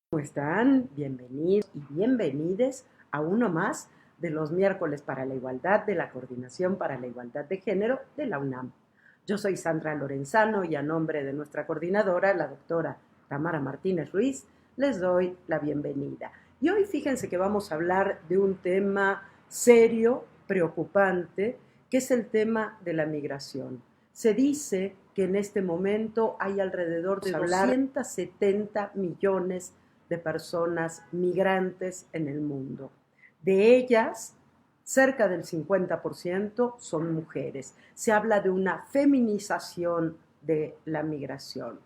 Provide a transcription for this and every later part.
¿Cómo están? Bienvenidos y bienvenides a uno más de los miércoles para la igualdad de la Coordinación para la Igualdad de Género de la UNAM. Yo soy Sandra Lorenzano y a nombre de nuestra coordinadora, la doctora Tamara Martínez Ruiz, les doy la bienvenida. Y hoy fíjense que vamos a hablar de un tema serio, preocupante, que es el tema de la migración. Se dice que en este momento hay alrededor de 270 millones de personas migrantes en el mundo. De ellas, cerca del 50% son mujeres. Se habla de una feminización de la migración.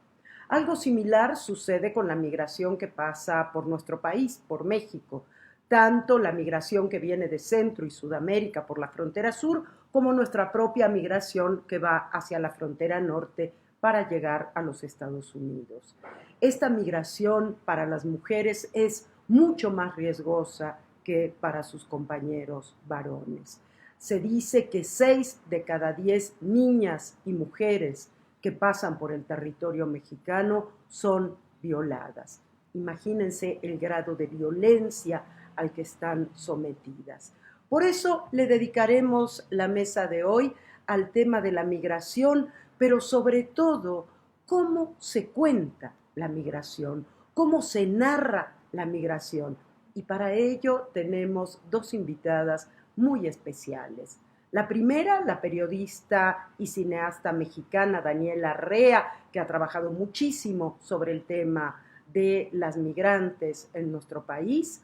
Algo similar sucede con la migración que pasa por nuestro país, por México. Tanto la migración que viene de Centro y Sudamérica por la frontera sur, como nuestra propia migración que va hacia la frontera norte para llegar a los Estados Unidos. Esta migración para las mujeres es mucho más riesgosa que para sus compañeros varones. Se dice que 6 de cada 10 niñas y mujeres que pasan por el territorio mexicano son violadas. Imagínense el grado de violencia al que están sometidas. Por eso le dedicaremos la mesa de hoy al tema de la migración, pero sobre todo, cómo se cuenta la migración, cómo se narra la migración. Y para ello tenemos dos invitadas muy especiales. La primera, la periodista y cineasta mexicana Daniela Rea, que ha trabajado muchísimo sobre el tema de las migrantes en nuestro país.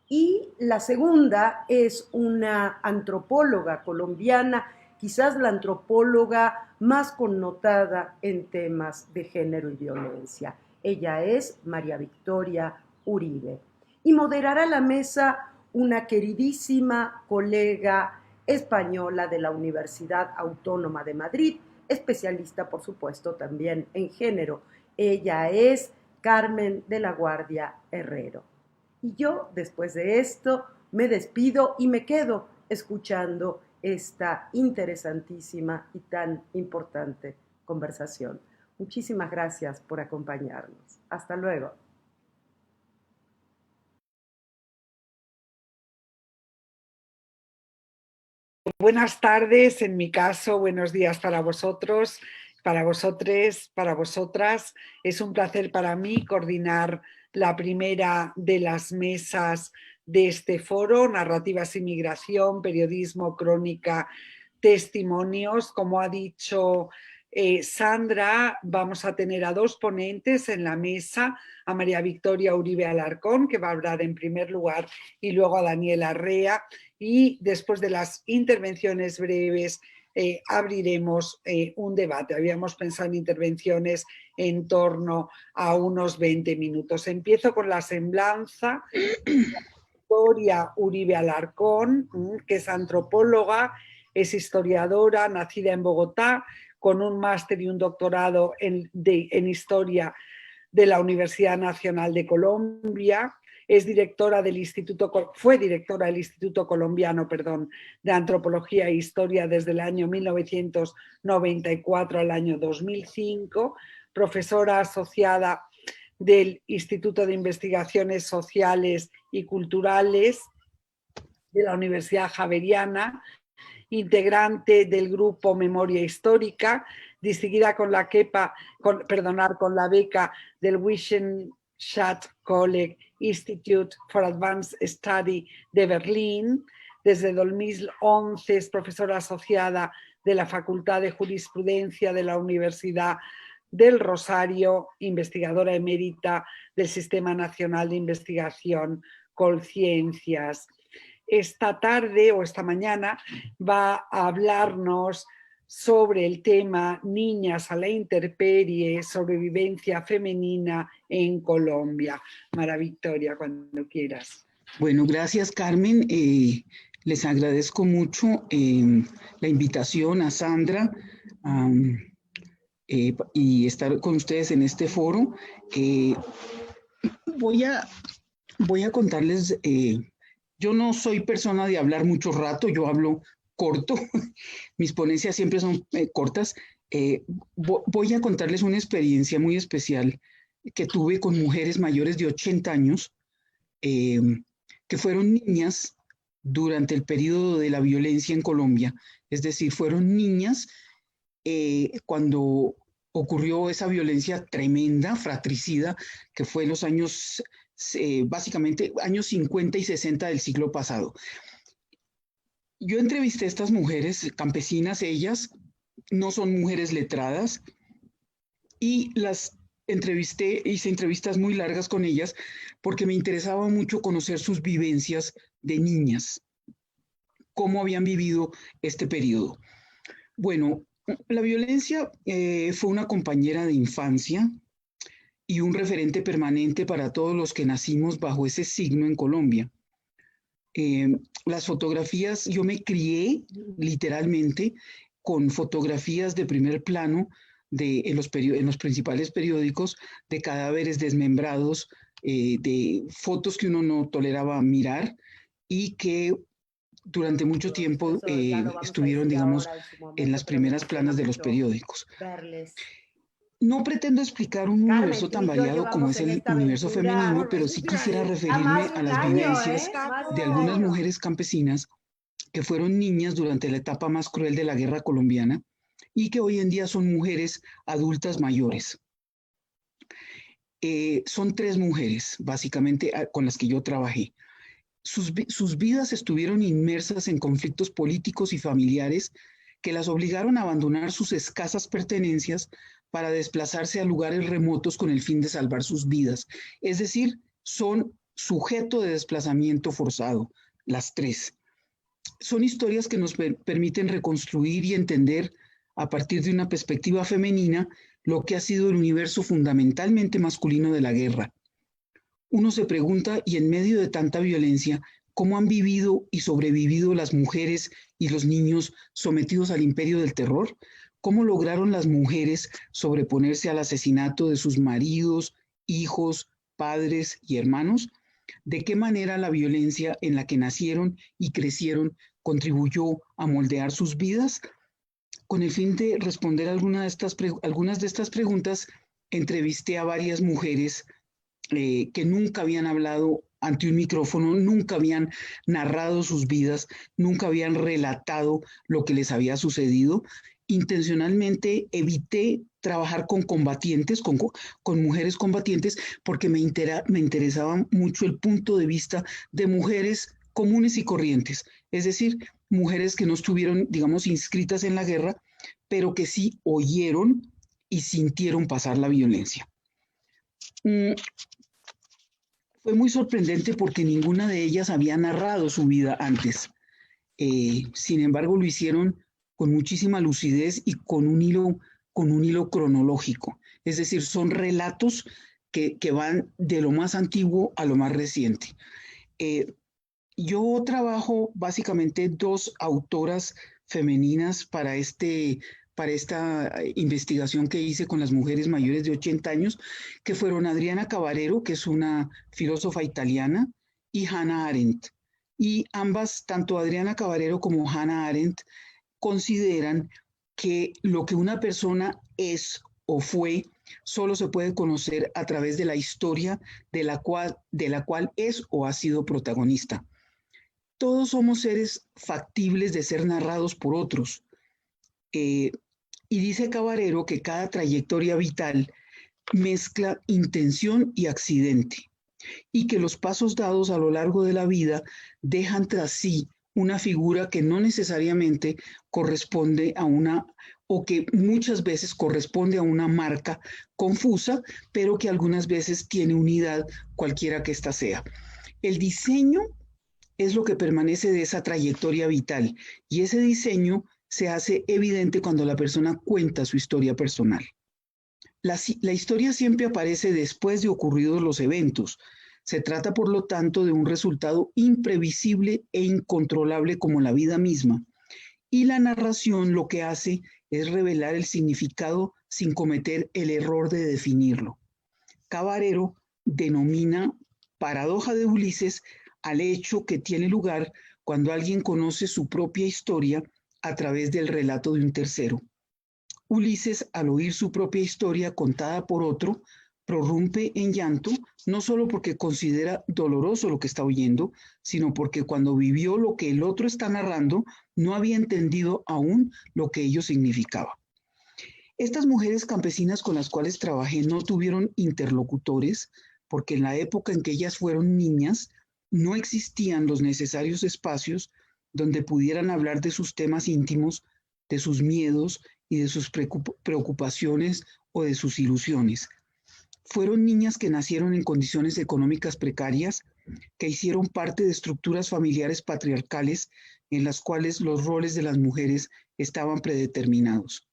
Y la segunda es una antropóloga colombiana, quizás la antropóloga más connotada en temas de género y violencia. Ella es María Victoria Uribe. Y moderará la mesa una queridísima colega española de la Universidad Autónoma de Madrid, especialista, por supuesto, también en género. Ella es Carmen de la Guardia Herrero. Y yo, después de esto, me despido y me quedo escuchando esta interesantísima y tan importante conversación. Muchísimas gracias por acompañarnos. Hasta luego. Buenas tardes, en mi caso, buenos días para vosotros, para vosotres, para vosotras. Es un placer para mí coordinar la primera de las mesas de este foro, Narrativas y Migración, Periodismo, Crónica, Testimonios. Como ha dicho Sandra, vamos a tener a dos ponentes en la mesa, a María Victoria Uribe Alarcón, que va a hablar en primer lugar, y luego a Daniela Rea. Y después de las intervenciones breves abriremos un debate. Habíamos pensado en intervenciones en torno a unos 20 minutos. Empiezo con la semblanza. Victoria Uribe Alarcón, que es antropóloga, es historiadora, nacida en Bogotá, con un máster y un doctorado en Historia de la Universidad Nacional de Colombia. Es directora del fue directora del Instituto Colombiano, de Antropología e Historia desde el año 1994 al año 2005, profesora asociada del Instituto de Investigaciones Sociales y Culturales de la Universidad Javeriana, integrante del grupo Memoria Histórica, distinguida con la beca del Wissenschaft College Institute for Advanced Study de Berlín. Desde 2011 es profesora asociada de la Facultad de Jurisprudencia de la Universidad del Rosario, investigadora emérita del Sistema Nacional de Investigación Colciencias. Esta tarde o esta mañana va a hablarnos sobre el tema Niñas a la intemperie, sobrevivencia femenina en Colombia. María Victoria, cuando quieras. Bueno, gracias Carmen. Les agradezco mucho la invitación a Sandra y estar con ustedes en este foro. Voy a contarles, yo no soy persona de hablar mucho rato, yo hablo corto, mis ponencias siempre son cortas. Voy a contarles una experiencia muy especial que tuve con mujeres mayores de 80 años, que fueron niñas durante el periodo de la violencia en Colombia. Es decir, fueron niñas cuando ocurrió esa violencia tremenda, fratricida, que fue en los años, básicamente, años 50 y 60 del siglo pasado. Yo entrevisté a estas mujeres campesinas, ellas no son mujeres letradas, y las entrevisté, hice entrevistas muy largas con ellas, porque me interesaba mucho conocer sus vivencias de niñas, cómo habían vivido este periodo. Bueno, la violencia fue una compañera de infancia y un referente permanente para todos los que nacimos bajo ese signo en Colombia. Las fotografías, yo me crié literalmente con fotografías de primer plano en los principales periódicos de cadáveres desmembrados, de fotos que uno no toleraba mirar y que durante mucho tiempo estuvieron, digamos, en las primeras planas de los periódicos. No pretendo explicar un universo tan variado como es el universo femenino, pero sí quisiera referirme a las vivencias de algunas mujeres campesinas que fueron niñas durante la etapa más cruel de la guerra colombiana y que hoy en día son mujeres adultas mayores. Son 3 mujeres, básicamente, con las que yo trabajé. Sus vidas estuvieron inmersas en conflictos políticos y familiares que las obligaron a abandonar sus escasas pertenencias para desplazarse a lugares remotos con el fin de salvar sus vidas. Es decir, son sujeto de desplazamiento forzado, las 3. Son historias que nos permiten reconstruir y entender a partir de una perspectiva femenina lo que ha sido el universo fundamentalmente masculino de la guerra. Uno se pregunta, y en medio de tanta violencia, ¿cómo han vivido y sobrevivido las mujeres y los niños sometidos al imperio del terror? ¿Cómo lograron las mujeres sobreponerse al asesinato de sus maridos, hijos, padres y hermanos? ¿De qué manera la violencia en la que nacieron y crecieron contribuyó a moldear sus vidas? Con el fin de responder algunas de estas preguntas, entrevisté a varias mujeres que nunca habían hablado ante un micrófono, nunca habían narrado sus vidas, nunca habían relatado lo que les había sucedido. Intencionalmente evité trabajar con combatientes, con mujeres combatientes, porque me interesaba mucho el punto de vista de mujeres comunes y corrientes, es decir, mujeres que no estuvieron, digamos, inscritas en la guerra, pero que sí oyeron y sintieron pasar la violencia. Fue muy sorprendente porque ninguna de ellas había narrado su vida antes. Sin embargo, lo hicieron con muchísima lucidez y con un hilo cronológico. Es decir, son relatos que van de lo más antiguo a lo más reciente. Yo trabajo básicamente 2 autoras femeninas para esta investigación que hice con las mujeres mayores de 80 años, que fueron Adriana Cavarero, que es una filósofa italiana, y Hannah Arendt. Y ambas, tanto Adriana Cavarero como Hannah Arendt, consideran que lo que una persona es o fue solo se puede conocer a través de la historia de la cual es o ha sido protagonista. Todos somos seres factibles de ser narrados por otros. Y dice Cavarero que cada trayectoria vital mezcla intención y accidente, y que los pasos dados a lo largo de la vida dejan tras sí una figura que no necesariamente corresponde a o que muchas veces corresponde a una marca confusa, pero que algunas veces tiene unidad, cualquiera que ésta sea. El diseño es lo que permanece de esa trayectoria vital, y ese diseño se hace evidente cuando la persona cuenta su historia personal. La historia siempre aparece después de ocurridos los eventos. Se trata, por lo tanto, de un resultado imprevisible e incontrolable como la vida misma. Y la narración lo que hace es revelar el significado sin cometer el error de definirlo. Cavarero denomina paradoja de Ulises al hecho que tiene lugar cuando alguien conoce su propia historia a través del relato de un tercero. Ulises, al oír su propia historia contada por otro, prorrumpe en llanto, no solo porque considera doloroso lo que está oyendo, sino porque cuando vivió lo que el otro está narrando, no había entendido aún lo que ello significaba. Estas mujeres campesinas con las cuales trabajé no tuvieron interlocutores, porque en la época en que ellas fueron niñas, no existían los necesarios espacios donde pudieran hablar de sus temas íntimos, de sus miedos y de sus preocupaciones o de sus ilusiones. Fueron niñas que nacieron en condiciones económicas precarias, que hicieron parte de estructuras familiares patriarcales en las cuales los roles de las mujeres estaban predeterminados.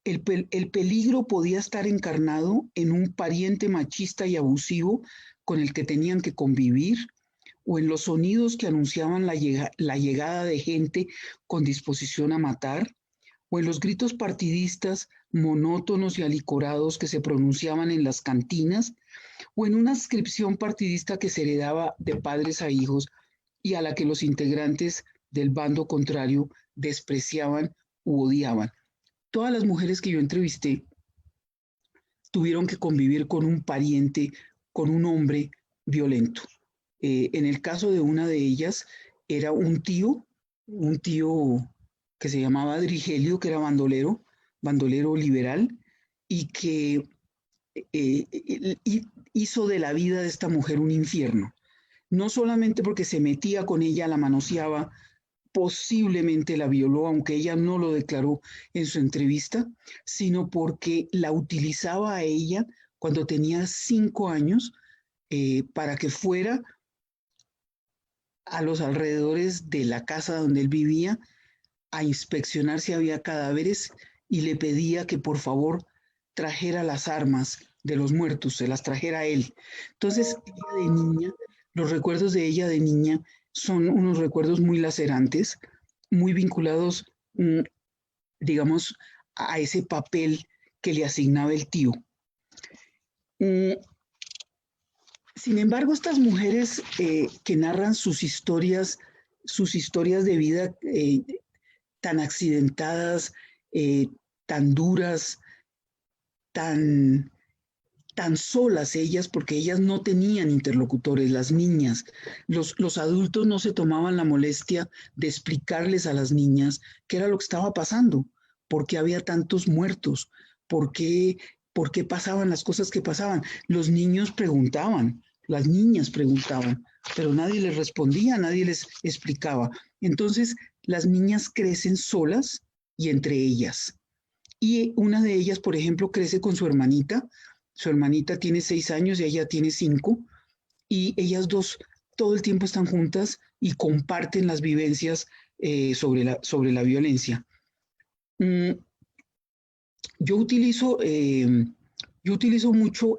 El peligro podía estar encarnado en un pariente machista y abusivo con el que tenían que convivir, o en los sonidos que anunciaban la llegada de gente con disposición a matar, o en los gritos partidistas monótonos y alicorados que se pronunciaban en las cantinas, o en una inscripción partidista que se heredaba de padres a hijos y a la que los integrantes del bando contrario despreciaban u odiaban. Todas las mujeres que yo entrevisté tuvieron que convivir con un pariente, con un hombre violento. En el caso de una de ellas, era un tío que se llamaba Adrigelio, que era bandolero liberal, y que hizo de la vida de esta mujer un infierno. No solamente porque se metía con ella, la manoseaba, posiblemente la violó, aunque ella no lo declaró en su entrevista, sino porque la utilizaba a ella cuando tenía 5 años para que fuera a los alrededores de la casa donde él vivía a inspeccionar si había cadáveres y le pedía que por favor trajera las armas de los muertos, se las trajera a él. Entonces, ella de niña, los recuerdos de ella de niña son unos recuerdos muy lacerantes, muy vinculados, digamos, a ese papel que le asignaba el tío. Sin embargo, estas mujeres que narran sus historias de vida tan accidentadas, tan duras, tan solas ellas, porque ellas no tenían interlocutores, las niñas. Los adultos no se tomaban la molestia de explicarles a las niñas qué era lo que estaba pasando, por qué había tantos muertos, por qué pasaban las cosas que pasaban. Los niños preguntaban, las niñas preguntaban, pero nadie les respondía, nadie les explicaba. Entonces, las niñas crecen solas y entre ellas. Y una de ellas, por ejemplo, crece con su hermanita. Su hermanita tiene 6 años y ella tiene 5. Y ellas dos todo el tiempo están juntas y comparten las vivencias sobre la violencia. Yo utilizo mucho,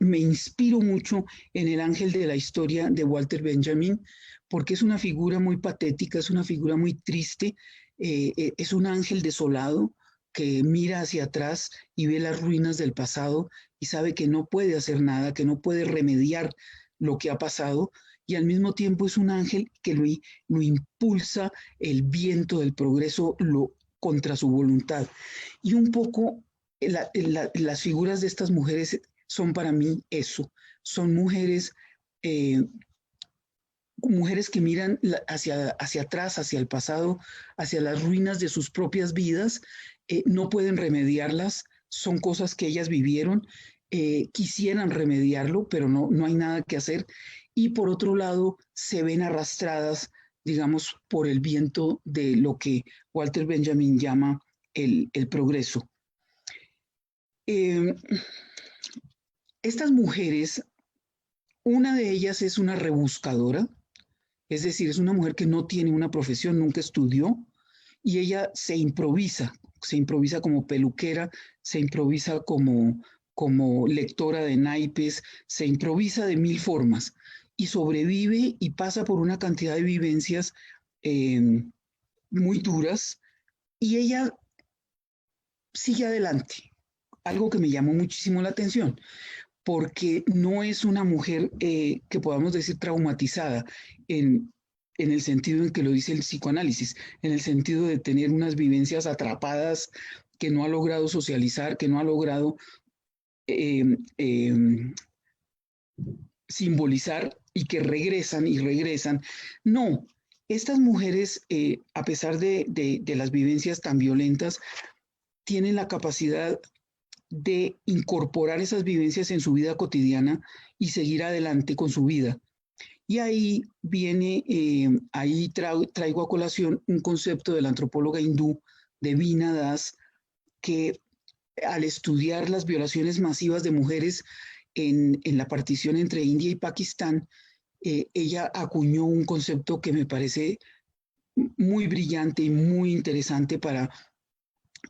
me inspiro mucho en el ángel de la historia de Walter Benjamin, porque es una figura muy patética, es una figura muy triste, es un ángel desolado que mira hacia atrás y ve las ruinas del pasado y sabe que no puede hacer nada, que no puede remediar lo que ha pasado, y al mismo tiempo es un ángel que lo impulsa el viento del progreso contra su voluntad. Y un poco las figuras de estas mujeres son para mí eso, son mujeres que miran hacia atrás, hacia el pasado, hacia las ruinas de sus propias vidas, no pueden remediarlas, son cosas que ellas vivieron, quisieran remediarlo, pero no hay nada que hacer. Y por otro lado, se ven arrastradas, digamos, por el viento de lo que Walter Benjamin llama el progreso. Estas mujeres, una de ellas es una rebuscadora, es decir, es una mujer que no tiene una profesión, nunca estudió, y ella se improvisa como peluquera, se improvisa como lectora de naipes, se improvisa de 1000 formas y sobrevive y pasa por una cantidad de vivencias muy duras, y ella sigue adelante. Algo que me llamó muchísimo la atención, porque no es una mujer que podamos decir traumatizada en el sentido en que lo dice el psicoanálisis, en el sentido de tener unas vivencias atrapadas que no ha logrado socializar, que no ha logrado eh, eh, simbolizar y que regresan y regresan. No, estas mujeres, a pesar de las vivencias tan violentas, tienen la capacidad de incorporar esas vivencias en su vida cotidiana y seguir adelante con su vida. Y ahí viene, traigo a colación un concepto de la antropóloga hindú Devina Das, que al estudiar las violaciones masivas de mujeres en la partición entre India y Pakistán, ella acuñó un concepto que me parece muy brillante y muy interesante para,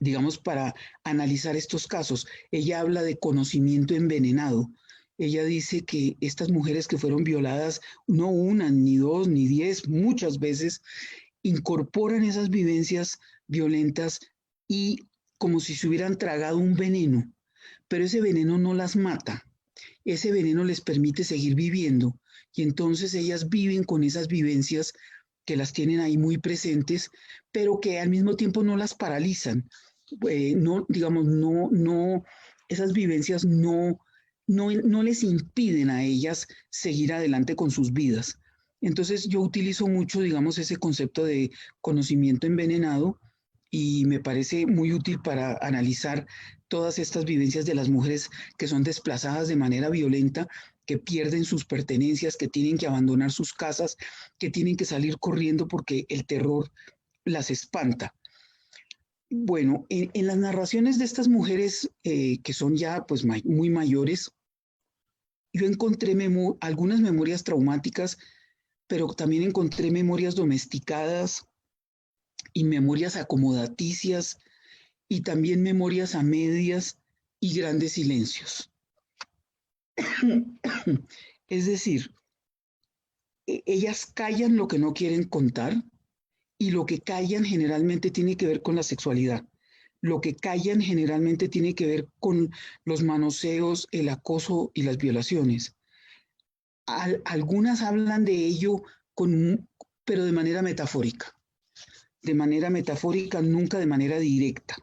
digamos, para analizar estos casos. Ella habla de conocimiento envenenado. Ella dice que estas mujeres que fueron violadas, no una, ni dos, ni 10, muchas veces, incorporan esas vivencias violentas y como si se hubieran tragado un veneno, pero ese veneno no las mata, ese veneno les permite seguir viviendo y entonces ellas viven con esas vivencias que las tienen ahí muy presentes, pero que al mismo tiempo no las paralizan. No, digamos, no, esas vivencias no les impiden a ellas seguir adelante con sus vidas. Entonces yo utilizo mucho, digamos, ese concepto de conocimiento envenenado y me parece muy útil para analizar todas estas vivencias de las mujeres que son desplazadas de manera violenta, que pierden sus pertenencias, que tienen que abandonar sus casas, que tienen que salir corriendo porque el terror las espanta. Bueno, en las narraciones de estas mujeres que son ya pues muy mayores, yo encontré algunas memorias traumáticas, pero también encontré memorias domesticadas y memorias acomodaticias y también memorias a medias y grandes silencios. Es decir, ellas callan lo que no quieren contar y lo que callan generalmente tiene que ver con la sexualidad. Lo que callan generalmente tiene que ver con los manoseos, el acoso y las violaciones. Algunas hablan de ello pero de manera metafórica. De manera metafórica, nunca de manera directa.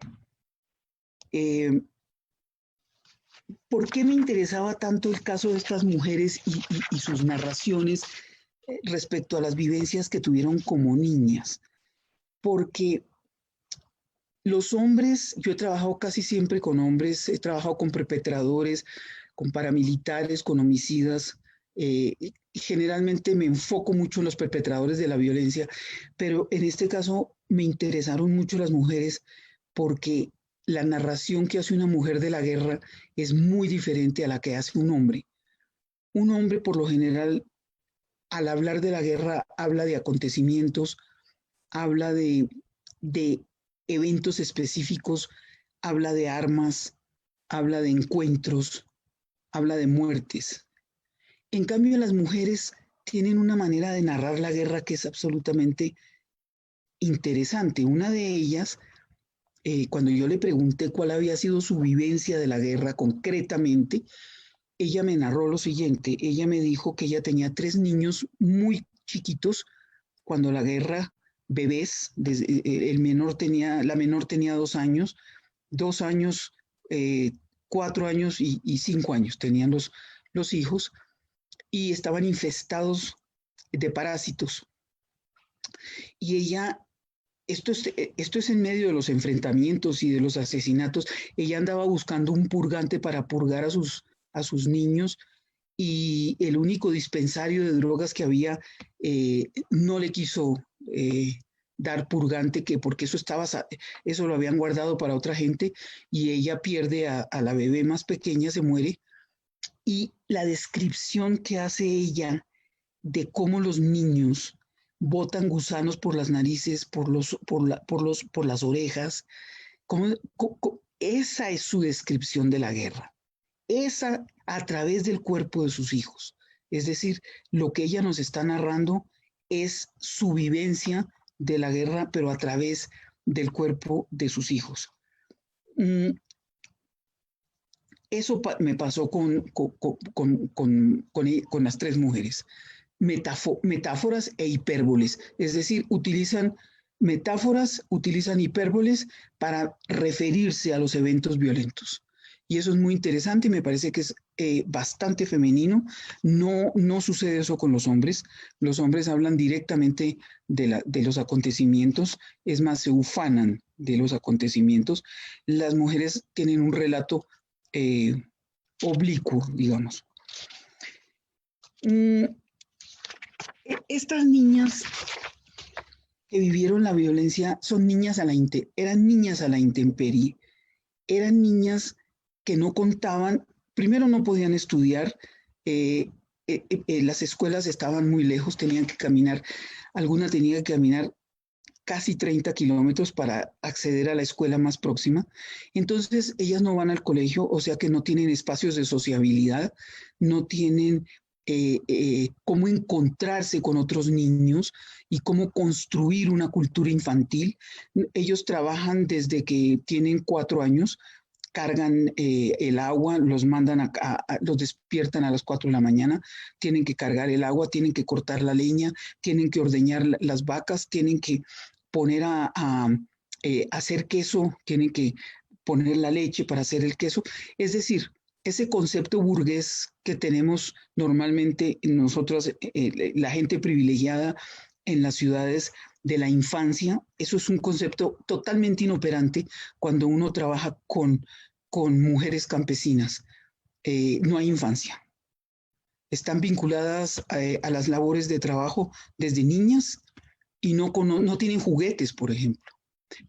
¿Por qué me interesaba tanto el caso de estas mujeres y sus narraciones respecto a las vivencias que tuvieron como niñas? Porque los hombres, yo he trabajado casi siempre con hombres, he trabajado con perpetradores, con paramilitares, con homicidas. Generalmente me enfoco mucho en los perpetradores de la violencia, pero en este caso me interesaron mucho las mujeres porque la narración que hace una mujer de la guerra es muy diferente a la que hace un hombre. Un hombre, por lo general, al hablar de la guerra, habla de acontecimientos, habla de eventos específicos, habla de armas, habla de encuentros, habla de muertes. En cambio, las mujeres tienen una manera de narrar la guerra que es absolutamente interesante. Una de ellas, cuando yo le pregunté cuál había sido su vivencia de la guerra concretamente, ella me narró lo siguiente. Ella me dijo que ella tenía 3 niños muy chiquitos cuando la guerra, bebés, la menor tenía 2 años, 2 años, 4 años y 5 años tenían los hijos y estaban infestados de parásitos. Y ella, esto es en medio de los enfrentamientos y de los asesinatos, ella andaba buscando un purgante para purgar a sus niños y el único dispensario de drogas que había no le quiso dar purgante, porque eso lo habían guardado para otra gente y ella pierde a la bebé más pequeña, se muere. Y la descripción que hace ella de cómo los niños botan gusanos por las narices, por las orejas, esa es su descripción de la guerra. Esa a través del cuerpo de sus hijos. Es decir, lo que ella nos está narrando es su vivencia de la guerra, pero a través del cuerpo de sus hijos. Eso me pasó con las 3 mujeres. Metáforas e hipérboles. Es decir, utilizan metáforas, utilizan hipérboles para referirse a los eventos violentos. Y eso es muy interesante y me parece que es bastante femenino. No sucede eso con los hombres. Los hombres hablan directamente de los acontecimientos, es más, se ufanan de los acontecimientos. Las mujeres tienen un relato eh, oblicuo, digamos. Estas niñas que vivieron la violencia son niñas eran niñas a la intemperie, eran niñas que no contaban, primero no podían estudiar, las escuelas estaban muy lejos, tenían que caminar, alguna tenía que caminar casi 30 kilómetros para acceder a la escuela más próxima. Entonces, ellas no van al colegio, o sea que no tienen espacios de sociabilidad, no tienen cómo encontrarse con otros niños y cómo construir una cultura infantil. Ellos trabajan desde que tienen 4 años, cargan el agua, los mandan los despiertan a las 4 de la mañana, tienen que cargar el agua, tienen que cortar la leña, tienen que ordeñar las vacas, tienen que poner a hacer queso, tienen que poner la leche para hacer el queso. Es decir, ese concepto burgués que tenemos normalmente nosotros, la gente privilegiada en las ciudades de la infancia, eso es un concepto totalmente inoperante cuando uno trabaja con mujeres campesinas. No hay infancia. Están vinculadas a las labores de trabajo desde niñas y no tienen juguetes, por ejemplo.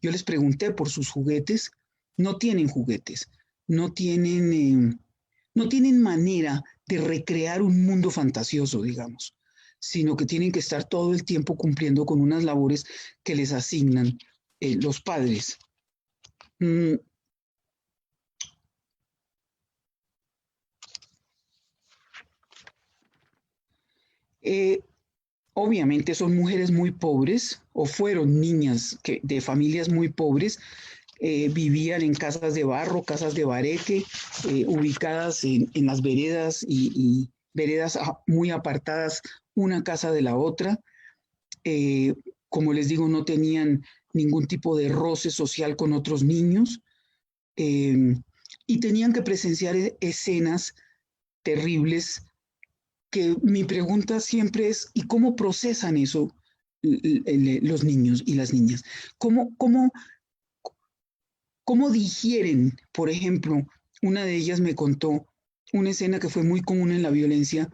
Yo les pregunté por sus juguetes, no tienen juguetes, no tienen manera de recrear un mundo fantasioso, digamos, sino que tienen que estar todo el tiempo cumpliendo con unas labores que les asignan los padres. Obviamente son mujeres muy pobres o fueron niñas de familias muy pobres, vivían en casas de barro, casas de bareque, ubicadas en las veredas y veredas muy apartadas una casa de la otra. Como les digo, no tenían ningún tipo de roce social con otros niños y tenían que presenciar escenas terribles que mi pregunta siempre es, ¿y cómo procesan eso los niños y las niñas? ¿Cómo digieren? Por ejemplo, una de ellas me contó una escena que fue muy común en la violencia,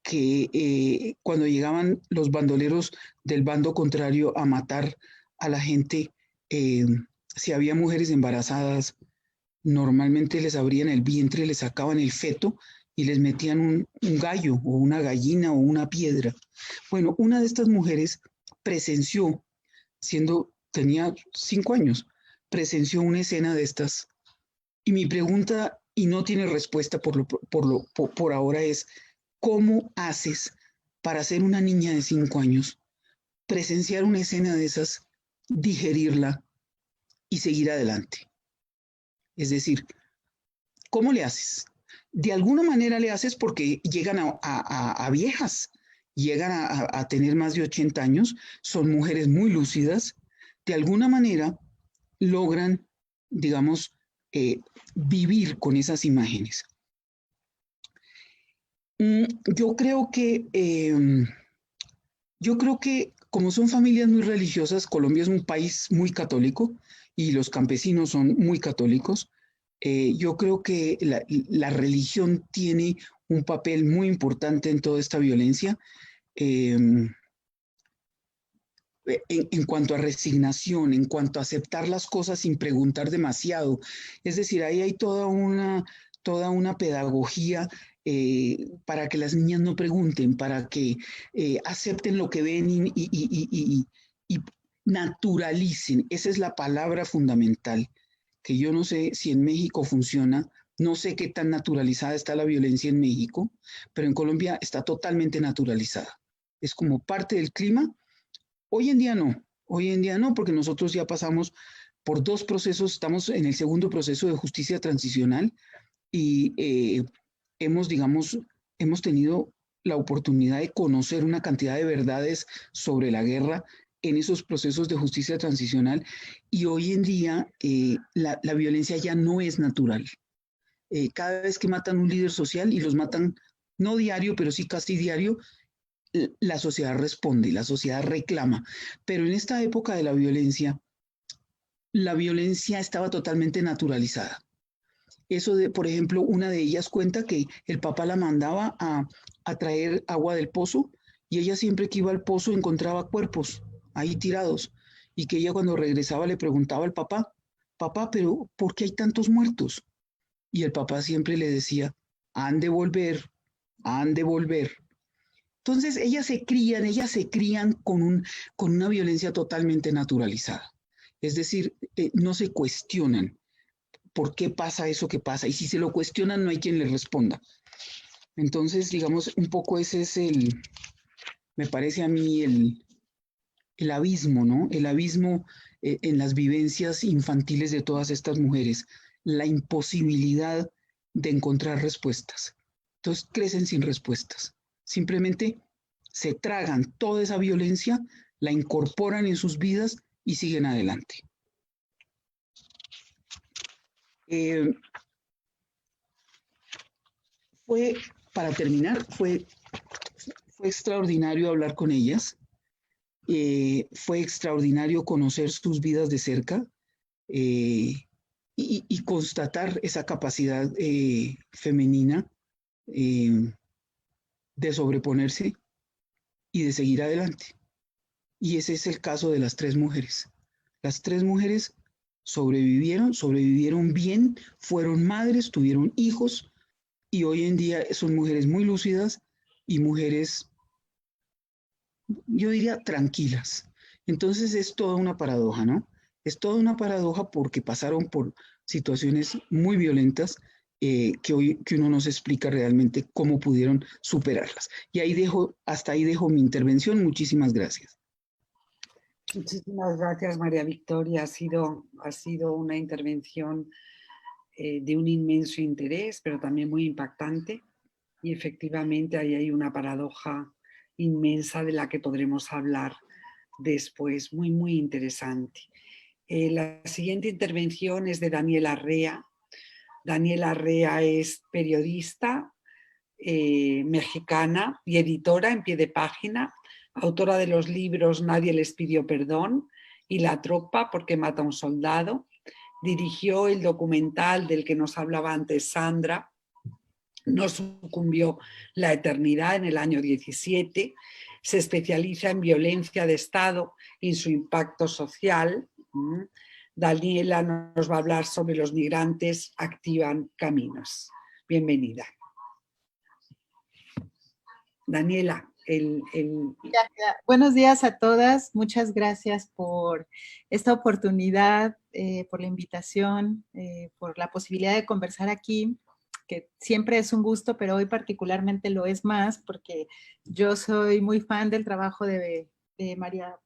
que cuando llegaban los bandoleros del bando contrario a matar a la gente, si había mujeres embarazadas, normalmente les abrían el vientre, les sacaban el feto y les metían un gallo o una gallina o una piedra. Bueno, una de estas mujeres presenció, tenía 5 años, presenció una escena de estas. Y mi pregunta, y no tiene respuesta por ahora, es, ¿cómo haces para ser una niña de 5 años, presenciar una escena de esas, digerirla y seguir adelante? Es decir, ¿cómo le haces? De alguna manera le haces porque llegan a viejas, llegan a tener más de 80 años, son mujeres muy lúcidas, de alguna manera logran, digamos, vivir con esas imágenes. Yo creo que como son familias muy religiosas, Colombia es un país muy católico y los campesinos son muy católicos. Yo creo que la religión tiene un papel muy importante en toda esta violencia. En cuanto a resignación, en cuanto a aceptar las cosas sin preguntar demasiado. Es decir, ahí hay toda una pedagogía para que las niñas no pregunten, para que acepten lo que ven y naturalicen. Esa es la palabra fundamental, que yo no sé si en México funciona. No sé qué tan naturalizada está la violencia en México, pero en Colombia está totalmente naturalizada. Es como parte del clima. Hoy en día no, porque nosotros ya pasamos por 2 procesos, estamos en el segundo proceso de justicia transicional y hemos tenido la oportunidad de conocer una cantidad de verdades sobre la guerra en esos procesos de justicia transicional y hoy en día la violencia ya no es natural. cada vez que matan un líder social, y los matan no diario, pero sí casi diario, la sociedad responde, la sociedad reclama. Pero en esta época de la violencia estaba totalmente naturalizada. Eso de, por ejemplo, una de ellas cuenta que el papá la mandaba a traer agua del pozo, y ella siempre que iba al pozo encontraba cuerpos ahí tirados, y que ella cuando regresaba le preguntaba al papá, papá, pero ¿por qué hay tantos muertos? Y el papá siempre le decía, han de volver, han de volver. Entonces ellas se crían con una violencia totalmente naturalizada. Es decir, no se cuestionan por qué pasa eso que pasa, y si se lo cuestionan no hay quien les responda. Entonces, digamos, un poco ese es me parece a mí el abismo, ¿no? El abismo en las vivencias infantiles de todas estas mujeres, la imposibilidad de encontrar respuestas. Entonces crecen sin respuestas. Simplemente se tragan toda esa violencia, la incorporan en sus vidas y siguen adelante. Para terminar, fue extraordinario hablar con ellas. Fue extraordinario conocer sus vidas de cerca y constatar esa capacidad femenina de sobreponerse y de seguir adelante. Y ese es el caso de las tres mujeres. Las tres mujeres sobrevivieron bien, fueron madres, tuvieron hijos, y hoy en día son mujeres muy lúcidas y mujeres, yo diría, tranquilas. Entonces es toda una paradoja, ¿no? Es toda una paradoja porque pasaron por situaciones muy violentas que uno no se explica realmente cómo pudieron superarlas. Y hasta ahí dejo mi intervención. Muchísimas gracias. Muchísimas gracias, María Victoria. Ha sido una intervención de un inmenso interés, pero también muy impactante. Y efectivamente ahí hay una paradoja inmensa de la que podremos hablar después, muy, muy interesante. La siguiente intervención es de Daniela Rea. Daniela Rea es periodista mexicana y editora en pie de página, autora de los libros Nadie les pidió perdón y La tropa porque mata a un soldado. Dirigió el documental del que nos hablaba antes Sandra, No sucumbió la eternidad, en el año 17. Se especializa en violencia de Estado y su impacto social. Daniela nos va a hablar sobre los migrantes activan caminos. Bienvenida. Daniela, Buenos días a todas. Muchas gracias por esta oportunidad, por la invitación, por la posibilidad de conversar aquí, que siempre es un gusto, pero hoy particularmente lo es más porque yo soy muy fan del trabajo de María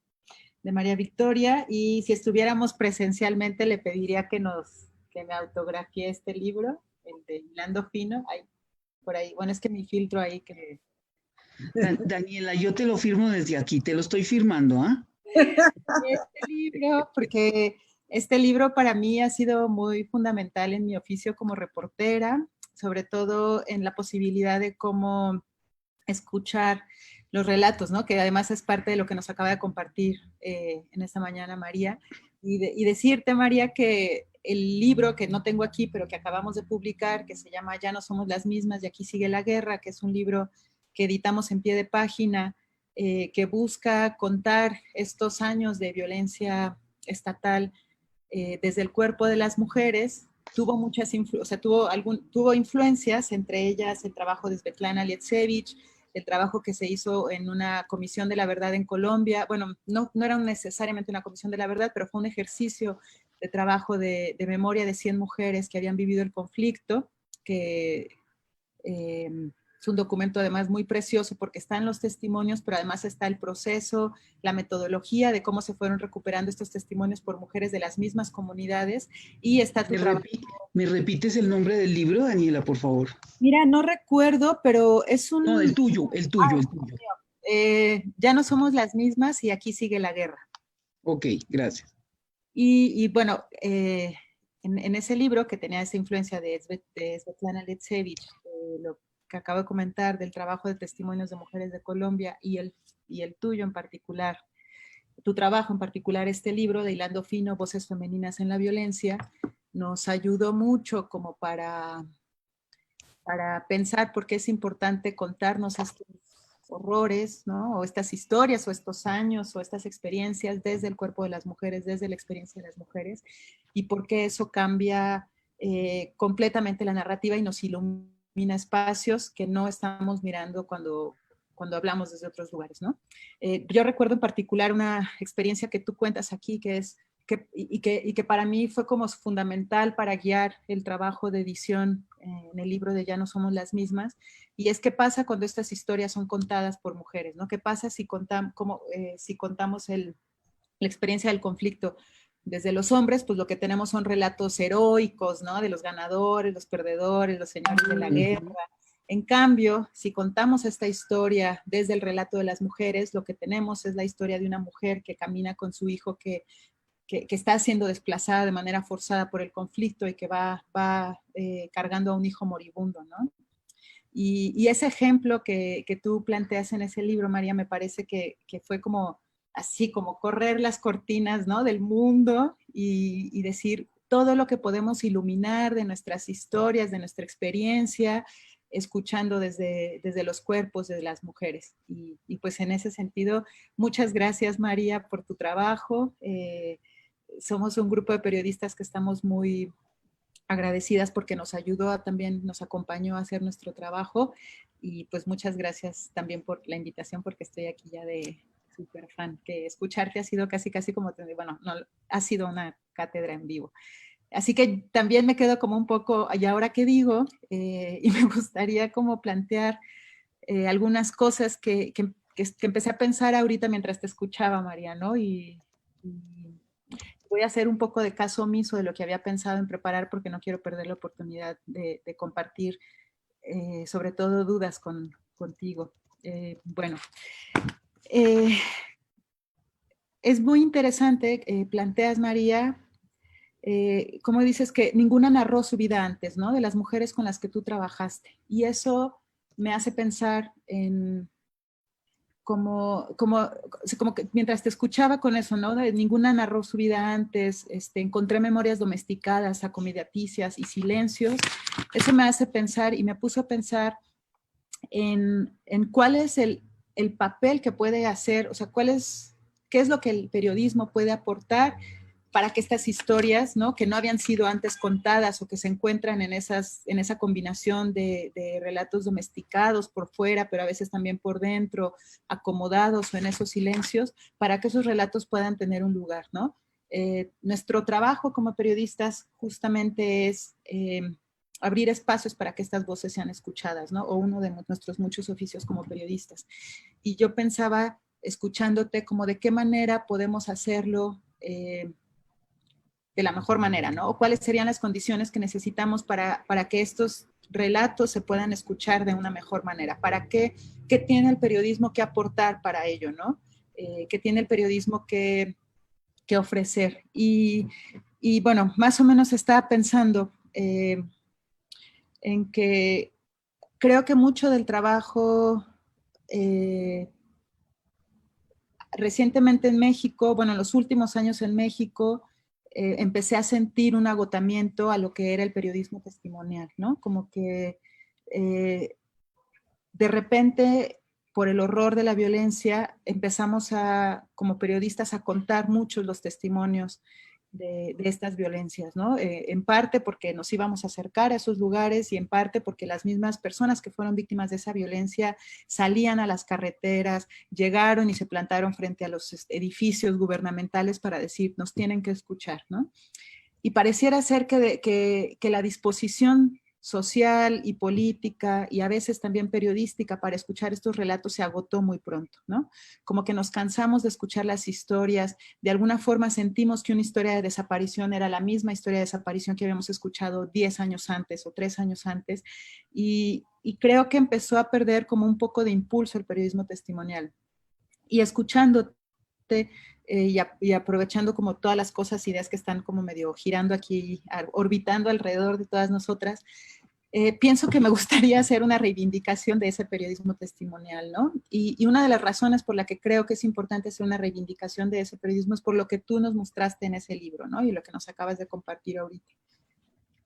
Victoria, y si estuviéramos presencialmente le pediría que me autografíe este libro, el de Hilando Fino. Ahí, por ahí, bueno, es que mi filtro ahí que... Daniela, yo te lo firmo desde aquí, te lo estoy firmando, ¿ah? Porque este libro para mí ha sido muy fundamental en mi oficio como reportera, sobre todo en la posibilidad de cómo escuchar los relatos, ¿no? Que además es parte de lo que nos acaba de compartir en esta mañana María, y decirte, María, que el libro que no tengo aquí, pero que acabamos de publicar, que se llama Ya no somos las mismas y aquí sigue la guerra, que es un libro que editamos en pie de página, que busca contar estos años de violencia estatal desde el cuerpo de las mujeres. Tuvo muchas tuvo influencias, entre ellas el trabajo de Svetlana Alexievich, el trabajo que se hizo en una comisión de la verdad en Colombia. Bueno, no era necesariamente una comisión de la verdad, pero fue un ejercicio de trabajo de memoria de 100 mujeres que habían vivido el conflicto, que es un documento además muy precioso porque están los testimonios, pero además está el proceso, la metodología de cómo se fueron recuperando estos testimonios por mujeres de las mismas comunidades, y está tu trabajo. ¿Me repites el nombre del libro, Daniela, por favor? Mira, no recuerdo, pero es un... No, el tuyo. Ya no somos las mismas y aquí sigue la guerra. Ok, gracias. Y bueno, en ese libro que tenía esa influencia de Svetlana Alexievich, lo que acabo de comentar del trabajo de testimonios de mujeres de Colombia y el tuyo en particular, tu trabajo en particular, este libro de Hilando Fino, Voces Femeninas en la Violencia, nos ayudó mucho como para pensar por qué es importante contarnos estos horrores, ¿no? O estas historias, o estos años, o estas experiencias desde el cuerpo de las mujeres, desde la experiencia de las mujeres, y por qué eso cambia completamente la narrativa y nos ilumina espacios que no estamos mirando cuando hablamos desde otros lugares, ¿no? Yo recuerdo en particular una experiencia que tú cuentas aquí, que para mí fue como fundamental para guiar el trabajo de edición en el libro de Ya no somos las mismas, y es qué pasa cuando estas historias son contadas por mujeres, ¿no? ¿Qué pasa si contamos la experiencia del conflicto desde los hombres? Pues lo que tenemos son relatos heroicos, ¿no? De los ganadores, los perdedores, los señores de la guerra. En cambio, si contamos esta historia desde el relato de las mujeres, lo que tenemos es la historia de una mujer que camina con su hijo que está siendo desplazada de manera forzada por el conflicto y que va cargando a un hijo moribundo, ¿no? Y ese ejemplo que tú planteas en ese libro, María, me parece que fue como así, como correr las cortinas, ¿no? Del mundo y decir todo lo que podemos iluminar de nuestras historias, de nuestra experiencia, escuchando desde los cuerpos de las mujeres. Y pues en ese sentido, muchas gracias, María, por tu trabajo. Somos un grupo de periodistas que estamos muy agradecidas porque nos ayudó también, nos acompañó a hacer nuestro trabajo, y pues muchas gracias también por la invitación, porque estoy aquí ya de súper fan, que escucharte ha sido casi como, bueno, no, ha sido una cátedra en vivo. Así que también me quedo como un poco, ¿y ahora qué digo? Y me gustaría como plantear algunas cosas que empecé a pensar ahorita mientras te escuchaba, María, ¿no? Y voy a hacer un poco de caso omiso de lo que había pensado en preparar, porque no quiero perder la oportunidad de compartir, sobre todo dudas contigo. Bueno, es muy interesante, planteas, María, como dices que ninguna narró su vida antes, ¿no? De las mujeres con las que tú trabajaste. Y eso me hace pensar en como que mientras te escuchaba con eso, ¿no? De ninguna narró su vida antes, encontré memorias domesticadas, acomediaticias y silencios. Eso me hace pensar y me puso a pensar en cuál es el papel que puede hacer, o sea, qué es lo que el periodismo puede aportar para que estas historias, ¿no? Que no habían sido antes contadas o que se encuentran en esa combinación de relatos domesticados por fuera, pero a veces también por dentro, acomodados o en esos silencios, para que esos relatos puedan tener un lugar, ¿no? Nuestro trabajo como periodistas justamente es abrir espacios para que estas voces sean escuchadas, ¿no? O uno de nuestros muchos oficios como periodistas. Y yo pensaba, escuchándote, como de qué manera podemos hacerlo de la mejor manera, ¿no? O cuáles serían las condiciones que necesitamos para que estos relatos se puedan escuchar de una mejor manera. ¿Para qué tiene el periodismo que aportar para ello, ¿no? ¿Qué tiene el periodismo que ofrecer? Y bueno, más o menos estaba pensando en que creo que mucho del trabajo recientemente en México, bueno, en los últimos años en México, empecé a sentir un agotamiento a lo que era el periodismo testimonial, ¿no? Como que de repente, por el horror de la violencia, empezamos como periodistas, a contar muchos los testimonios de estas violencias, ¿no? En parte porque nos íbamos a acercar a esos lugares y en parte porque las mismas personas que fueron víctimas de esa violencia salían a las carreteras, llegaron y se plantaron frente a los edificios gubernamentales para decir, nos tienen que escuchar, ¿no? Y pareciera ser que la disposición social y política y a veces también periodística para escuchar estos relatos se agotó muy pronto, ¿no? Como que nos cansamos de escuchar las historias, de alguna forma sentimos que una historia de desaparición era la misma historia de desaparición que habíamos escuchado 10 años antes o 3 años antes, y creo que empezó a perder como un poco de impulso el periodismo testimonial. Y escuchándote y aprovechando como todas las cosas, ideas que están como medio girando aquí, orbitando alrededor de todas nosotras, pienso que me gustaría hacer una reivindicación de ese periodismo testimonial, ¿no? Y una de las razones por la que creo que es importante hacer una reivindicación de ese periodismo es por lo que tú nos mostraste en ese libro, ¿no? Y lo que nos acabas de compartir ahorita.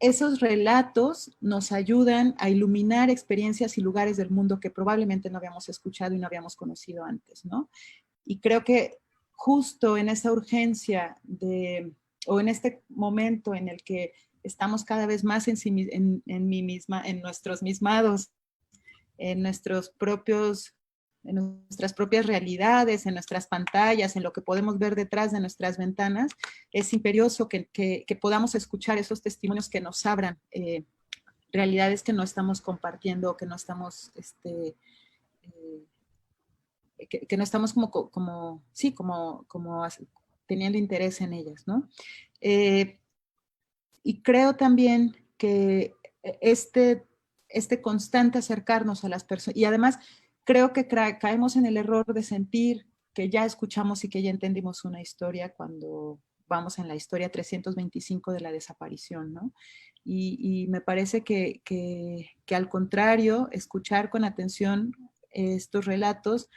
Esos relatos nos ayudan a iluminar experiencias y lugares del mundo que probablemente no habíamos escuchado y no habíamos conocido antes, ¿no? Y creo que justo en esa urgencia o en este momento en el que estamos cada vez más en nuestros mismados, en nuestras propias realidades, en nuestras pantallas, en lo que podemos ver detrás de nuestras ventanas, es imperioso que podamos escuchar esos testimonios que nos abran realidades que no estamos compartiendo, que no estamos, que no estamos como teniendo interés en ellas, ¿no? Y creo también que este constante acercarnos a las personas, y además creo que caemos en el error de sentir que ya escuchamos y que ya entendimos una historia cuando vamos en la historia 325 de la desaparición, ¿no? Y me parece que al contrario, escuchar con atención estos relatos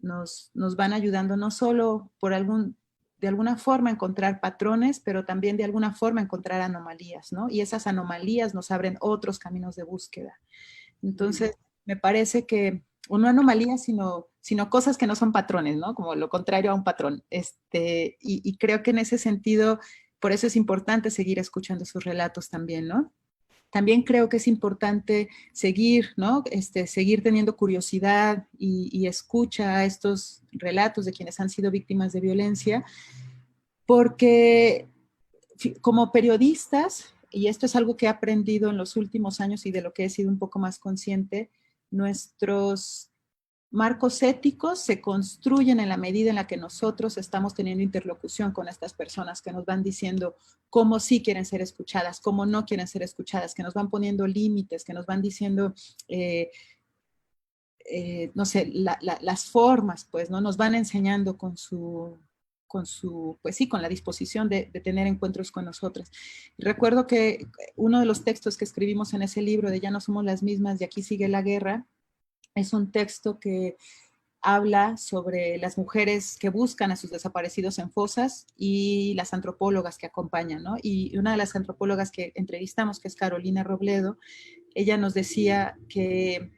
nos van ayudando no solo de alguna forma encontrar patrones, pero también de alguna forma encontrar anomalías, ¿no? Y esas anomalías nos abren otros caminos de búsqueda. Entonces, me parece que, o no anomalías, sino cosas que no son patrones, ¿no? Como lo contrario a un patrón. Y creo que en ese sentido, por eso es importante seguir escuchando sus relatos también, ¿no? También creo que es importante seguir, ¿no? Seguir teniendo curiosidad y escucha a estos relatos de quienes han sido víctimas de violencia, porque como periodistas, y esto es algo que he aprendido en los últimos años y de lo que he sido un poco más consciente, nuestros marcos éticos se construyen en la medida en la que nosotros estamos teniendo interlocución con estas personas que nos van diciendo cómo sí quieren ser escuchadas, cómo no quieren ser escuchadas, que nos van poniendo límites, que nos van diciendo, no sé, las formas, pues, ¿no? Nos van enseñando pues sí, con la disposición de tener encuentros con nosotras. Recuerdo que uno de los textos que escribimos en ese libro de Ya no somos las mismas, de aquí sigue la guerra, es un texto que habla sobre las mujeres que buscan a sus desaparecidos en fosas y las antropólogas que acompañan, ¿no? Y una de las antropólogas que entrevistamos, que es Carolina Robledo, ella nos decía que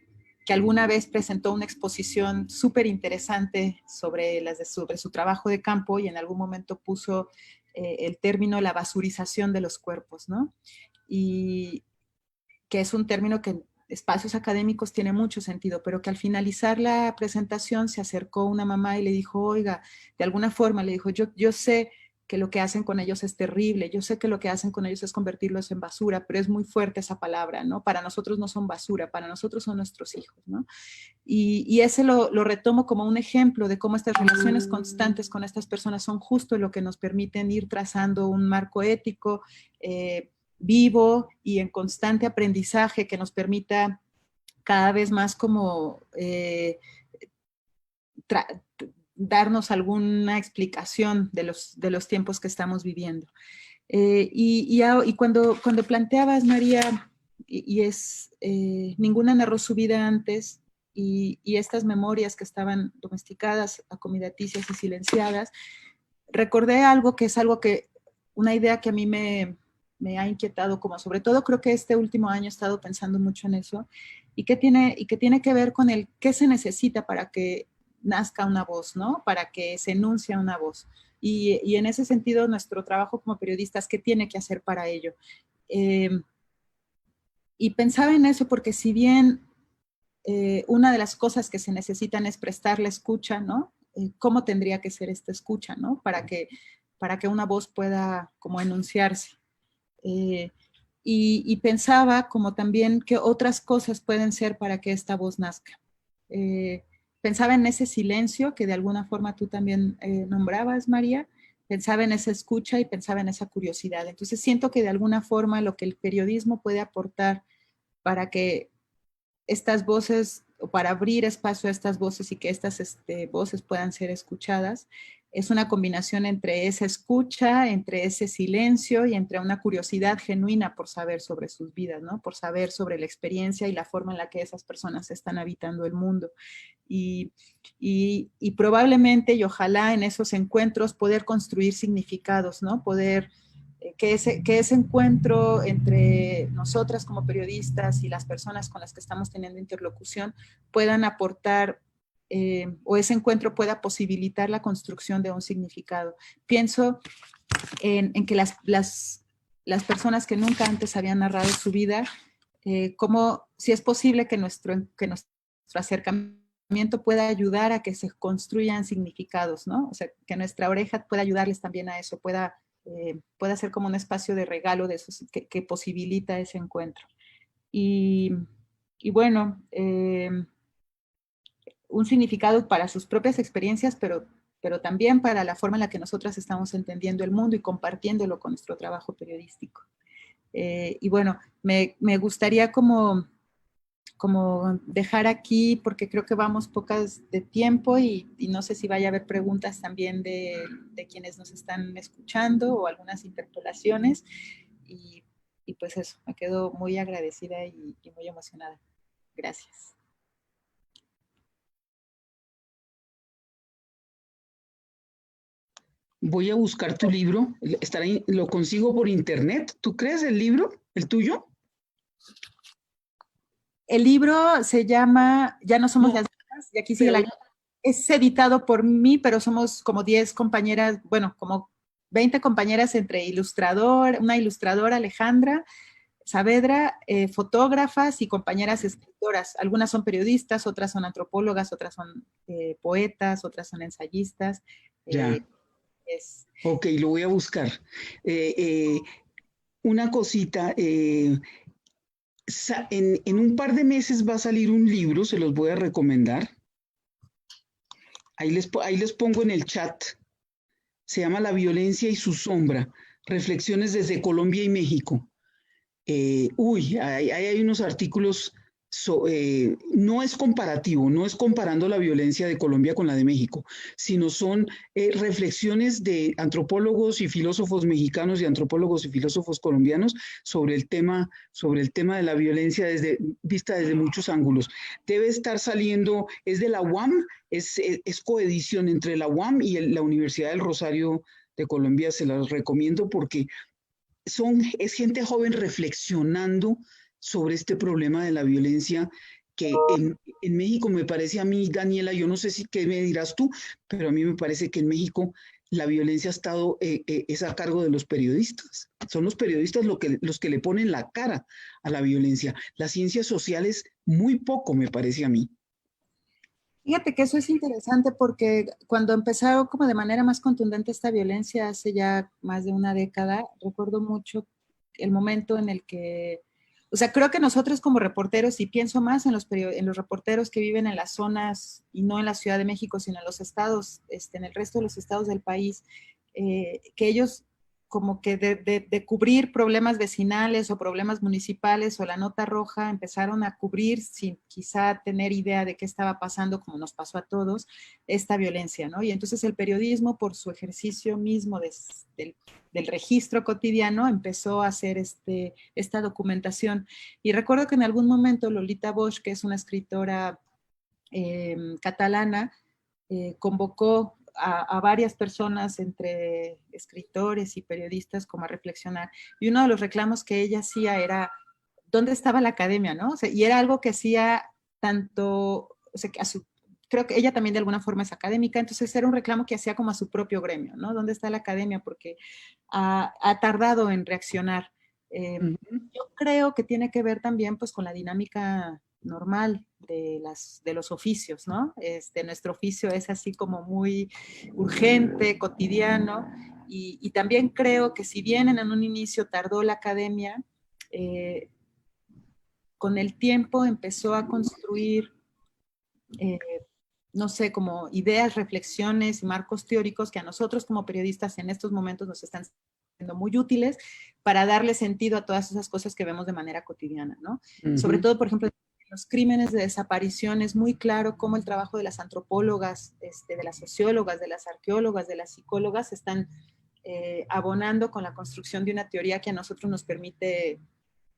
alguna vez presentó una exposición súper interesante sobre su trabajo de campo y en algún momento puso el término la basurización de los cuerpos, ¿no? Y que es un término que espacios académicos tiene mucho sentido, pero que al finalizar la presentación se acercó una mamá y le dijo, oiga, de alguna forma le dijo, yo sé que lo que hacen con ellos es terrible, yo sé que lo que hacen con ellos es convertirlos en basura, pero es muy fuerte esa palabra, ¿no? Para nosotros no son basura, para nosotros son nuestros hijos, ¿no? Y ese lo retomo como un ejemplo de cómo estas relaciones constantes con estas personas son justo lo que nos permiten ir trazando un marco ético, vivo y en constante aprendizaje que nos permita cada vez más como darnos alguna explicación de los tiempos que estamos viviendo. Y cuando planteabas, María, ninguna narró su vida antes y estas memorias que estaban domesticadas, acomodaticias y silenciadas, recordé algo que es una idea que a mí me ha inquietado, como sobre todo creo que este último año he estado pensando mucho en eso, y que tiene que ver con el qué se necesita para que nazca una voz, ¿no? Para que se enuncie una voz. Y en ese sentido, nuestro trabajo como periodistas, ¿qué tiene que hacer para ello? Y pensaba en eso porque si bien una de las cosas que se necesitan es prestar la escucha, ¿no? ¿Cómo tendría que ser esta escucha, ¿no? Para que una voz pueda como enunciarse. Y pensaba como también que otras cosas pueden ser para que esta voz nazca. Pensaba en ese silencio que de alguna forma tú también nombrabas, María, pensaba en esa escucha y pensaba en esa curiosidad. Entonces siento que de alguna forma lo que el periodismo puede aportar para que estas voces, o para abrir espacio a estas voces y que estas voces puedan ser escuchadas, es una combinación entre esa escucha, entre ese silencio y entre una curiosidad genuina por saber sobre sus vidas, ¿no? Por saber sobre la experiencia y la forma en la que esas personas están habitando el mundo. Y probablemente y ojalá en esos encuentros poder construir significados, ¿no? Poder que ese encuentro entre nosotras como periodistas y las personas con las que estamos teniendo interlocución puedan aportar o ese encuentro pueda posibilitar la construcción de un significado. Pienso en que las personas que nunca antes habían narrado su vida, como si es posible que nuestro acercamiento pueda ayudar a que se construyan significados, ¿no? O sea, que nuestra oreja pueda ayudarles también a eso, pueda ser como un espacio de regalo de esos, que posibilita ese encuentro. Y bueno, un significado para sus propias experiencias, pero también para la forma en la que nosotras estamos entendiendo el mundo y compartiéndolo con nuestro trabajo periodístico. Y bueno, me gustaría como dejar aquí, porque creo que vamos pocas de tiempo y no sé si vaya a haber preguntas también de quienes nos están escuchando o algunas interpelaciones. Y pues eso, me quedo muy agradecida y muy emocionada. Gracias. Voy a buscar tu libro. ¿Lo consigo por internet? ¿Tú crees el libro? ¿El tuyo? El libro se llama Ya no somos las mismas, y aquí sigue la... Es editado por mí, pero somos como 10 compañeras, bueno, como 20 compañeras entre una ilustradora, Alejandra Saavedra, fotógrafas y compañeras escritoras. Algunas son periodistas, otras son antropólogas, otras son poetas, otras son ensayistas. Ya. Ok, lo voy a buscar. Una cosita, en un par de meses va a salir un libro, se los voy a recomendar. Ahí les pongo en el chat. Se llama La violencia y su sombra, reflexiones desde Colombia y México. Hay unos artículos, no es comparativo, no es comparando la violencia de Colombia con la de México, sino son reflexiones de antropólogos y filósofos mexicanos y antropólogos y filósofos colombianos sobre el tema de la violencia vista desde muchos ángulos. Debe estar saliendo, es de la UAM, es coedición entre la UAM y la Universidad del Rosario de Colombia. Se las recomiendo porque es gente joven reflexionando sobre este problema de la violencia que en México me parece a mí, Daniela, yo no sé si qué me dirás tú, pero a mí me parece que en México la violencia ha estado, es a cargo de los periodistas. Son los periodistas los que le ponen la cara a la violencia. Las ciencias sociales, muy poco me parece a mí. Fíjate que eso es interesante porque cuando empezaron como de manera más contundente esta violencia hace ya más de una década, recuerdo mucho el momento en el que, o sea, creo que nosotros como reporteros, y pienso más en los reporteros que viven en las zonas, y no en la Ciudad de México, sino en los estados, en el resto de los estados del país, que ellos como que de cubrir problemas vecinales o problemas municipales o la nota roja, empezaron a cubrir sin quizá tener idea de qué estaba pasando, como nos pasó a todos, esta violencia, ¿no? Y entonces el periodismo, por su ejercicio mismo del registro cotidiano, empezó a hacer esta documentación. Y recuerdo que en algún momento Lolita Bosch, que es una escritora catalana, convocó a varias personas, entre escritores y periodistas, como a reflexionar. Y uno de los reclamos que ella hacía era, ¿dónde estaba la academia, no? O sea, y era algo que hacía tanto, o sea, creo que ella también de alguna forma es académica, entonces era un reclamo que hacía como a su propio gremio, ¿no? ¿Dónde está la academia? Porque ha tardado en reaccionar. Yo creo que tiene que ver también pues con la dinámica normal de los oficios, ¿no? Nuestro oficio es así como muy urgente, cotidiano, y también creo que si bien en un inicio tardó la academia, con el tiempo empezó a construir, no sé, como ideas, reflexiones y marcos teóricos que a nosotros como periodistas en estos momentos nos están siendo muy útiles para darle sentido a todas esas cosas que vemos de manera cotidiana, ¿no? Sobre todo, por ejemplo, los crímenes de desaparición es muy claro cómo el trabajo de las antropólogas, de las sociólogas, de las arqueólogas, de las psicólogas están abonando con la construcción de una teoría que a nosotros nos permite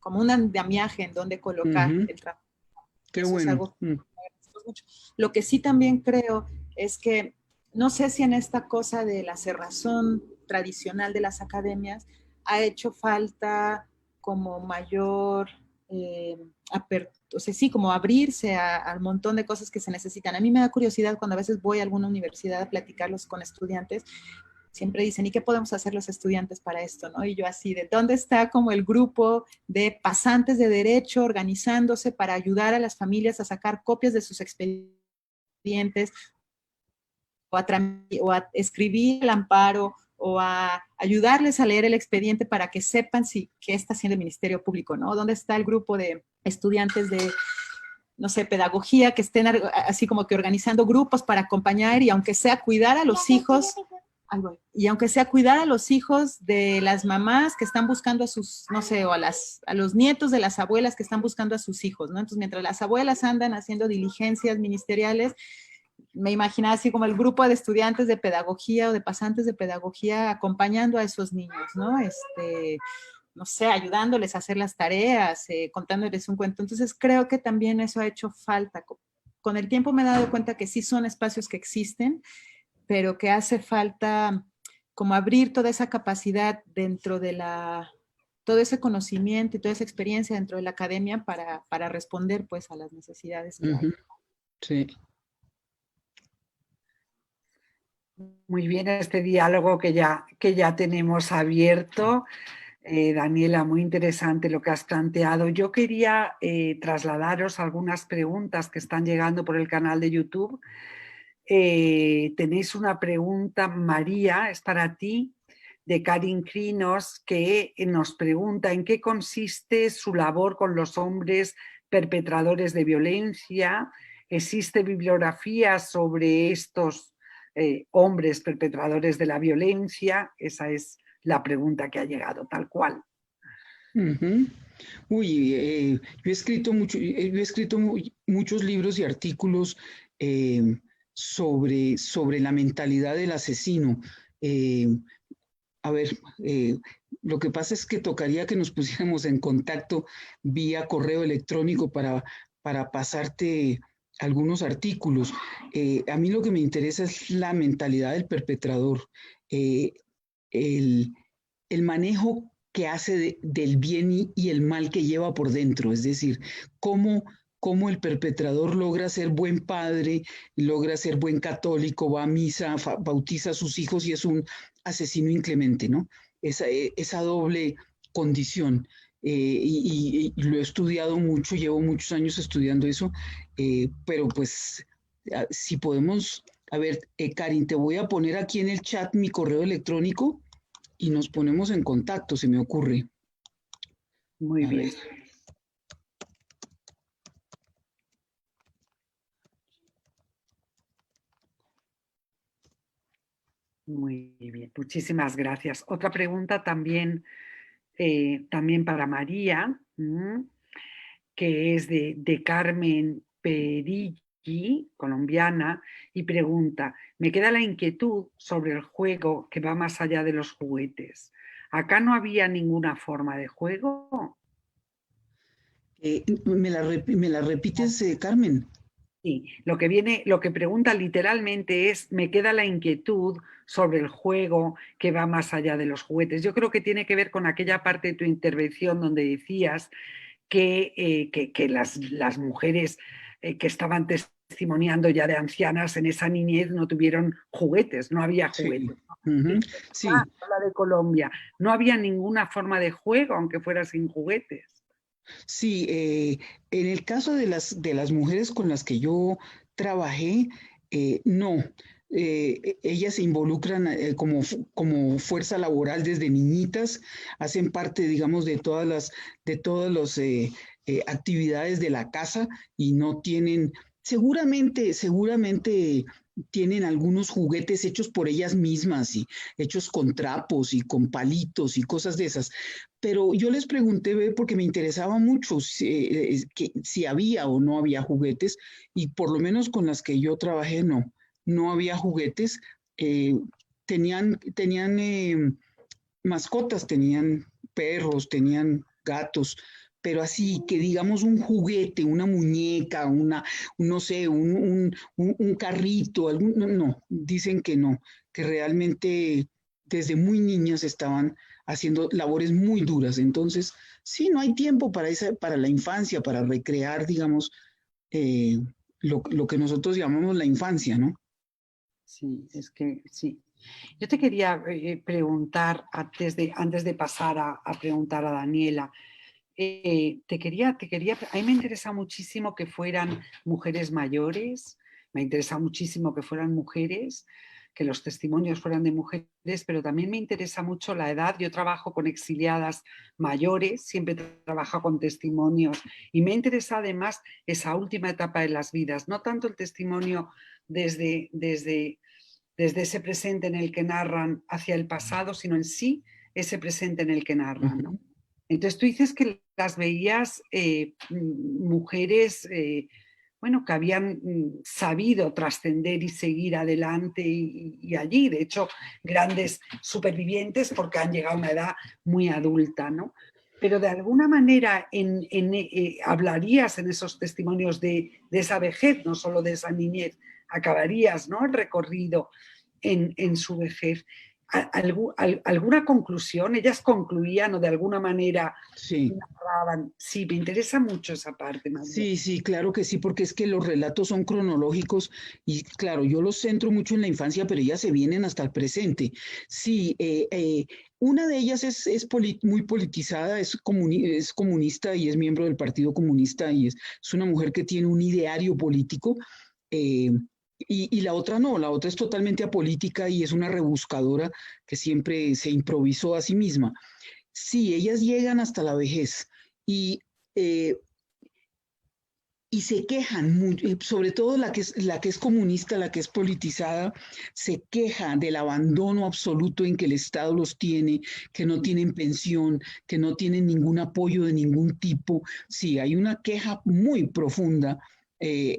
como un andamiaje en donde colocar el trabajo. Qué Eso bueno. es algo que agradecemos mucho. Lo que sí también creo es que no sé si en esta cosa de la cerrazón tradicional de las academias ha hecho falta como mayor o sea, sí, como abrirse al montón de cosas que se necesitan. A mí me da curiosidad cuando a veces voy a alguna universidad a platicarlos con estudiantes, siempre dicen, ¿y qué podemos hacer los estudiantes para esto? ¿No? Y yo así, ¿de dónde está como el grupo de pasantes de derecho organizándose para ayudar a las familias a sacar copias de sus expedientes o a escribir el amparo o a ayudarles a leer el expediente para que sepan qué está haciendo el Ministerio Público, ¿no? ¿Dónde está el grupo de estudiantes de, no sé, pedagogía que estén así como que organizando grupos para acompañar y aunque sea cuidar a los hijos, de las mamás que están buscando a sus, no sé, o a los nietos de las abuelas que están buscando a sus hijos, ¿no? Entonces, mientras las abuelas andan haciendo diligencias ministeriales, me imaginaba así como el grupo de estudiantes de pedagogía o de pasantes de pedagogía acompañando a esos niños, ¿no? No sé, ayudándoles a hacer las tareas, contándoles un cuento. Entonces creo que también eso ha hecho falta. Con el tiempo me he dado cuenta que sí son espacios que existen, pero que hace falta como abrir toda esa capacidad dentro de todo ese conocimiento y toda esa experiencia dentro de la academia para responder pues a las necesidades que hay. Sí. Muy bien este diálogo que ya tenemos abierto. Daniela, muy interesante lo que has planteado. Yo quería trasladaros algunas preguntas que están llegando por el canal de YouTube. Tenéis una pregunta, María, es para ti, de Karin Crinos, que nos pregunta en qué consiste su labor con los hombres perpetradores de violencia. ¿Existe bibliografía sobre estos hombres perpetradores de la violencia? Esa es la pregunta que ha llegado, tal cual. Uy, yo he escrito muchos libros y artículos sobre la mentalidad del asesino. A ver, lo que pasa es que tocaría que nos pusiéramos en contacto vía correo electrónico para pasarte algunos artículos. A mí lo que me interesa es la mentalidad del perpetrador, el manejo que hace del bien y el mal que lleva por dentro, es decir, cómo el perpetrador logra ser buen padre, logra ser buen católico, va a misa, bautiza a sus hijos y es un asesino inclemente, ¿no? Esa doble condición. Y lo he estudiado mucho, llevo muchos años estudiando eso, pero pues si podemos, a ver, Karin, te voy a poner aquí en el chat mi correo electrónico y nos ponemos en contacto, se me ocurre. Muy bien. Muy bien, muchísimas gracias. Otra pregunta también para María, que es de Carmen Perilli, colombiana, y pregunta, me queda la inquietud sobre el juego que va más allá de los juguetes. ¿Acá no había ninguna forma de juego? ¿Me la repites, Carmen? Sí, lo que pregunta literalmente es, me queda la inquietud sobre el juego que va más allá de los juguetes. Yo creo que tiene que ver con aquella parte de tu intervención donde decías que las mujeres que estaban testimoniando ya de ancianas en esa niñez no tuvieron juguetes, no había juguetes. Sí. La de Colombia, no había ninguna forma de juego, aunque fuera sin juguetes. Sí, en el caso de las mujeres con las que yo trabajé, no. Ellas se involucran como fuerza laboral desde niñitas, hacen parte, digamos, de todas las actividades de la casa y no tienen, seguramente tienen algunos juguetes hechos por ellas mismas y hechos con trapos y con palitos y cosas de esas. Pero yo les pregunté, porque me interesaba mucho si había o no había juguetes, y por lo menos con las que yo trabajé no había juguetes. Tenían mascotas, tenían perros, tenían gatos, pero así que digamos un juguete, una muñeca, no sé, un carrito, no, dicen que no, que realmente desde muy niñas estaban haciendo labores muy duras. Entonces, sí, no hay tiempo para la infancia, para recrear, digamos, eh, lo que nosotros llamamos la infancia, ¿no? Sí, es que sí. Yo te quería preguntar, antes de pasar a preguntar a Daniela, a mí me interesa muchísimo que fueran mujeres mayores, me interesa muchísimo que fueran mujeres, que los testimonios fueran de mujeres, pero también me interesa mucho la edad. Yo trabajo con exiliadas mayores, siempre trabajo con testimonios y me interesa además esa última etapa de las vidas, no tanto el testimonio desde ese presente en el que narran hacia el pasado, sino en sí ese presente en el que narran, ¿no? Entonces tú dices que las veías mujeres, bueno, que habían sabido trascender y seguir adelante y allí, de hecho, grandes supervivientes porque han llegado a una edad muy adulta, ¿no? Pero de alguna manera hablarías en esos testimonios de esa vejez, no solo de esa niñez, acabarías, ¿no?, el recorrido en su vejez. ¿Alguna conclusión? ¿Ellas concluían o de alguna manera Sí. narraban? Sí, me interesa mucho esa parte, María. Sí, sí, claro que sí, porque es que los relatos son cronológicos y claro, yo los centro mucho en la infancia, pero ellas se vienen hasta el presente. Sí, una de ellas muy politizada, es comunista y es miembro del Partido Comunista y es una mujer que tiene un ideario político. eh, y la otra no, la otra es totalmente apolítica y es una rebuscadora que siempre se improvisó a sí misma. Sí, ellas llegan hasta la vejez y eh, y se quejan, sobre todo la que es comunista, la que es politizada, se queja del abandono absoluto en que el Estado los tiene, que no tienen pensión, que no tienen ningún apoyo de ningún tipo. Sí, hay una queja muy profunda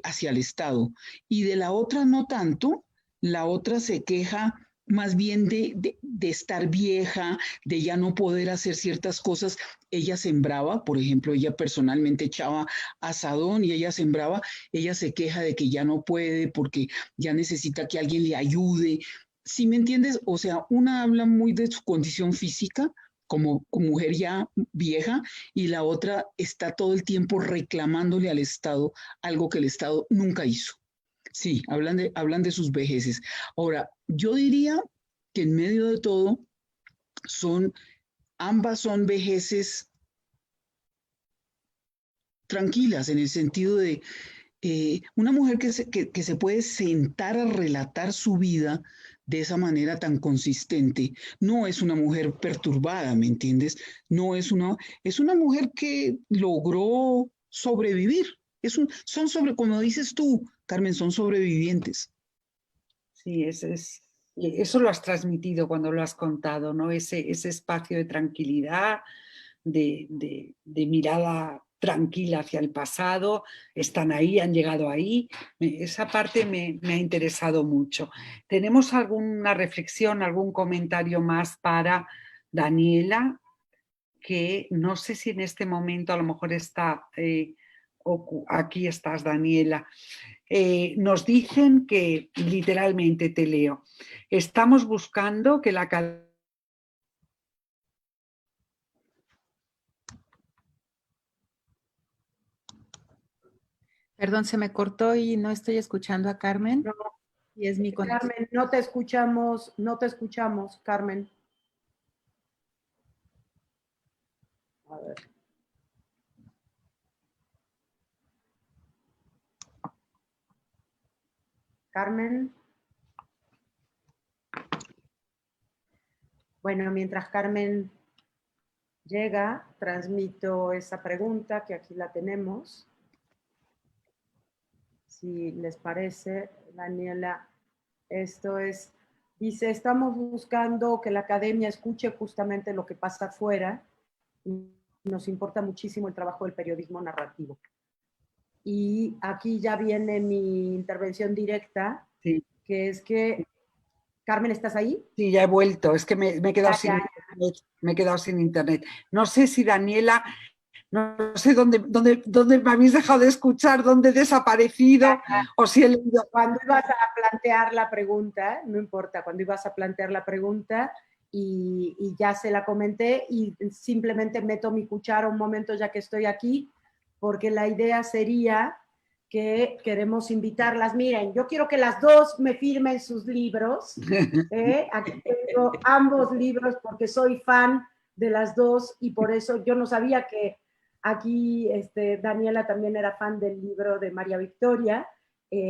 hacia el Estado. Y de la otra no tanto, la otra se queja más bien de estar vieja, de ya no poder hacer ciertas cosas. Ella sembraba, por ejemplo, ella personalmente echaba asadón y ella sembraba, ella se queja de que ya no puede porque ya necesita que alguien le ayude. ¿Sí me entiendes? O sea, una habla muy de su condición física como mujer ya vieja y la otra está todo el tiempo reclamándole al Estado algo que el Estado nunca hizo. Sí, hablan de sus vejeces. Ahora, yo diría que en medio de todo ambas son vejeces tranquilas, en el sentido de una mujer que se puede sentar a relatar su vida de esa manera tan consistente, no es una mujer perturbada, ¿me entiendes? No es una mujer que logró sobrevivir. Como dices tú, Carmen, son sobrevivientes. Sí, eso lo has transmitido cuando lo has contado, ¿no? Ese espacio de tranquilidad, de mirada tranquila hacia el pasado, están ahí, han llegado ahí. Esa parte me ha interesado mucho. ¿Tenemos alguna reflexión, algún comentario más para Daniela? Que no sé si en este momento a lo mejor está, aquí estás, Daniela. Nos dicen que, literalmente te leo, estamos buscando que la cadena... Perdón, se me cortó y no estoy escuchando a Carmen. No, Y es mi conexión. Carmen, no te escuchamos, Carmen. A ver. Carmen. Bueno, mientras Carmen llega, transmito esa pregunta que aquí la tenemos. Si les parece, Daniela, Esto es, dice, estamos buscando que la academia escuche justamente lo que pasa afuera. Nos importa muchísimo el trabajo del periodismo narrativo. Y aquí ya viene mi intervención directa, Sí. que es que, Carmen, ¿estás ahí? Sí, ya he vuelto, es que me he quedado sin ya. internet, me he quedado sin internet. No sé si Daniela, no sé dónde me habéis dejado de escuchar, dónde he desaparecido, o si he leído. Cuando ibas a plantear la pregunta, no importa, cuando ibas a plantear la pregunta y ya se la comenté y simplemente meto mi cuchara un momento ya que estoy aquí, porque la idea sería que queremos invitarlas. Miren, yo quiero que las dos me firmen sus libros. Aquí tengo ambos libros porque soy fan de las dos y por eso yo no sabía que aquí Daniela también era fan del libro de María Victoria.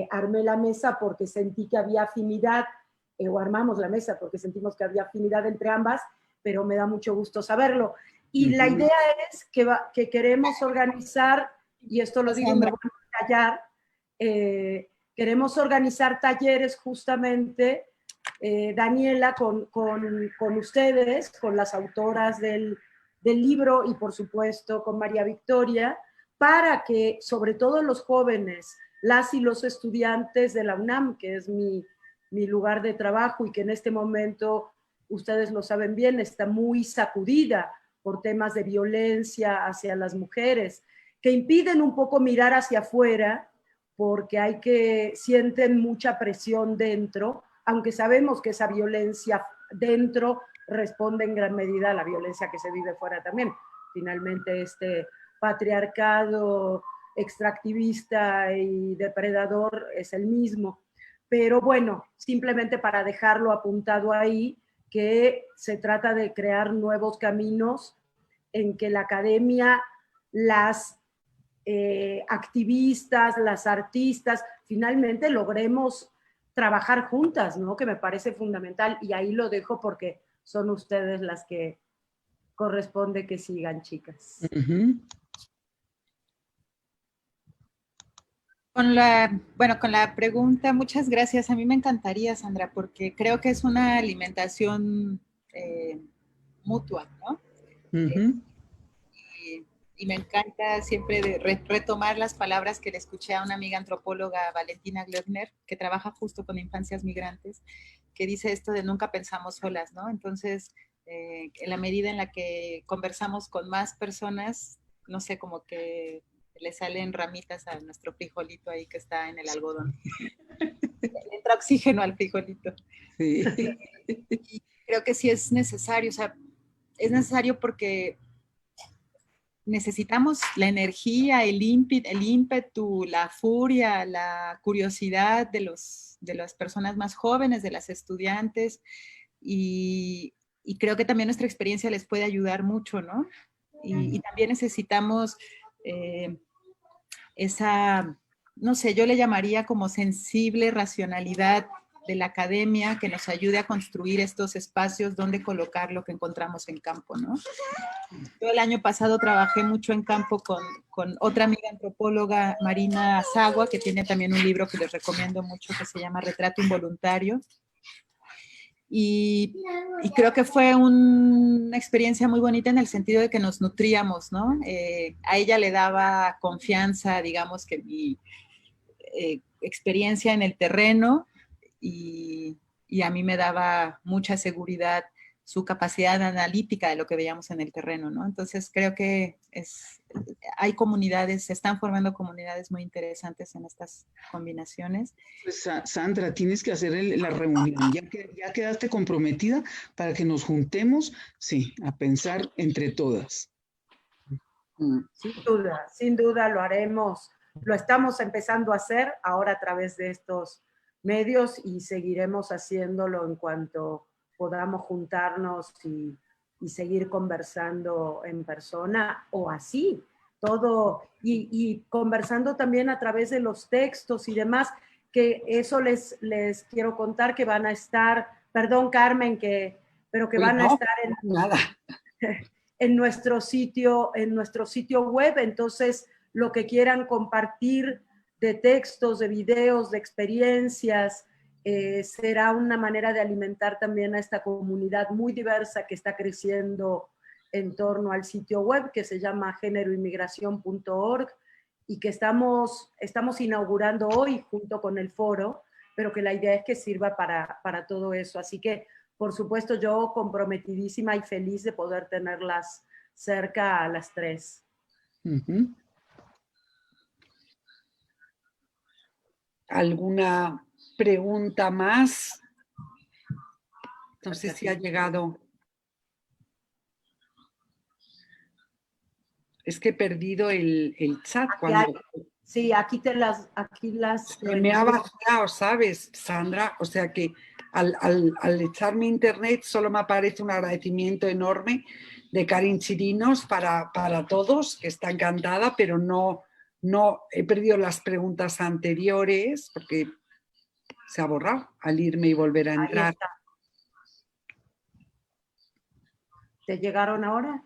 Armé la mesa porque sentí que había afinidad, o armamos la mesa porque sentimos que había afinidad entre ambas, pero me da mucho gusto saberlo. Y la idea es que queremos organizar, y esto lo digo, me voy a callar, queremos organizar talleres justamente, Daniela, con ustedes, con las autoras del libro y por supuesto con María Victoria, para que sobre todo los jóvenes, las y los estudiantes de la UNAM, que es mi lugar de trabajo y que en este momento, ustedes lo saben bien, está muy sacudida por temas de violencia hacia las mujeres, que impiden un poco mirar hacia afuera porque sienten mucha presión dentro, aunque sabemos que esa violencia dentro responde en gran medida a la violencia que se vive fuera también. Finalmente, este patriarcado extractivista y depredador es el mismo. Pero bueno, simplemente para dejarlo apuntado ahí, que se trata de crear nuevos caminos en que la academia, las activistas, las artistas, finalmente logremos trabajar juntas, ¿no? Que me parece fundamental y ahí lo dejo porque son ustedes las que corresponde que sigan, chicas. Con la pregunta, muchas gracias. A mí me encantaría, Sandra, porque creo que es una alimentación mutua, ¿no? Y me encanta siempre retomar las palabras que le escuché a una amiga antropóloga, Valentina Glöckner, que trabaja justo con infancias migrantes, que dice esto de nunca pensamos solas, ¿no? Entonces, en la medida en la que conversamos con más personas, no sé, como que le salen ramitas a nuestro frijolito ahí que está en el algodón. Le entra oxígeno al frijolito. Sí. Y creo que sí es necesario, o sea, es necesario porque necesitamos la energía, el ímpetu, la furia, la curiosidad de las personas más jóvenes, de las estudiantes, y creo que también nuestra experiencia les puede ayudar mucho, ¿no? Y también necesitamos esa, no sé, yo le llamaría como sensible racionalidad de la academia que nos ayude a construir estos espacios donde colocar lo que encontramos en campo, ¿no? Yo el año pasado trabajé mucho en campo con otra amiga antropóloga, Marina Azagua, que tiene también un libro que les recomiendo mucho que se llama Retrato Involuntario. Y creo que fue una experiencia muy bonita en el sentido de que nos nutríamos, ¿no? A ella le daba confianza, digamos, que mi experiencia en el terreno y a mí me daba mucha seguridad su capacidad analítica de lo que veíamos en el terreno, ¿no? Entonces creo que hay comunidades, se están formando comunidades muy interesantes en estas combinaciones. Pues Sandra, tienes que hacer la reunión, ya quedaste comprometida para que nos juntemos, sí, a pensar entre todas. Sin duda lo haremos, lo estamos empezando a hacer ahora a través de estos medios y seguiremos haciéndolo en cuanto podamos juntarnos y seguir conversando en persona o así, todo, y conversando también a través de los textos y demás, que eso les quiero contar que van a estar, perdón Carmen, pero que van a estar en nuestro sitio web, entonces lo que quieran compartir de textos, de videos, de experiencias será una manera de alimentar también a esta comunidad muy diversa que está creciendo en torno al sitio web que se llama géneroinmigración.org y que estamos inaugurando hoy junto con el foro, pero que la idea es que sirva para todo eso. Así que, por supuesto, yo comprometidísima y feliz de poder tenerlas cerca a las 3. Ujú. ¿Alguna pregunta más? No sé si ha llegado. Es que he perdido el chat. Sí, aquí las Me ha vaciado, ¿sabes, Sandra? O sea que al echarme internet solo me aparece un agradecimiento enorme de Karin Chirinos para todos, que está encantada, pero no he perdido las preguntas anteriores porque se ha borrado al irme y volver a entrar. Ahí está. ¿Te llegaron ahora?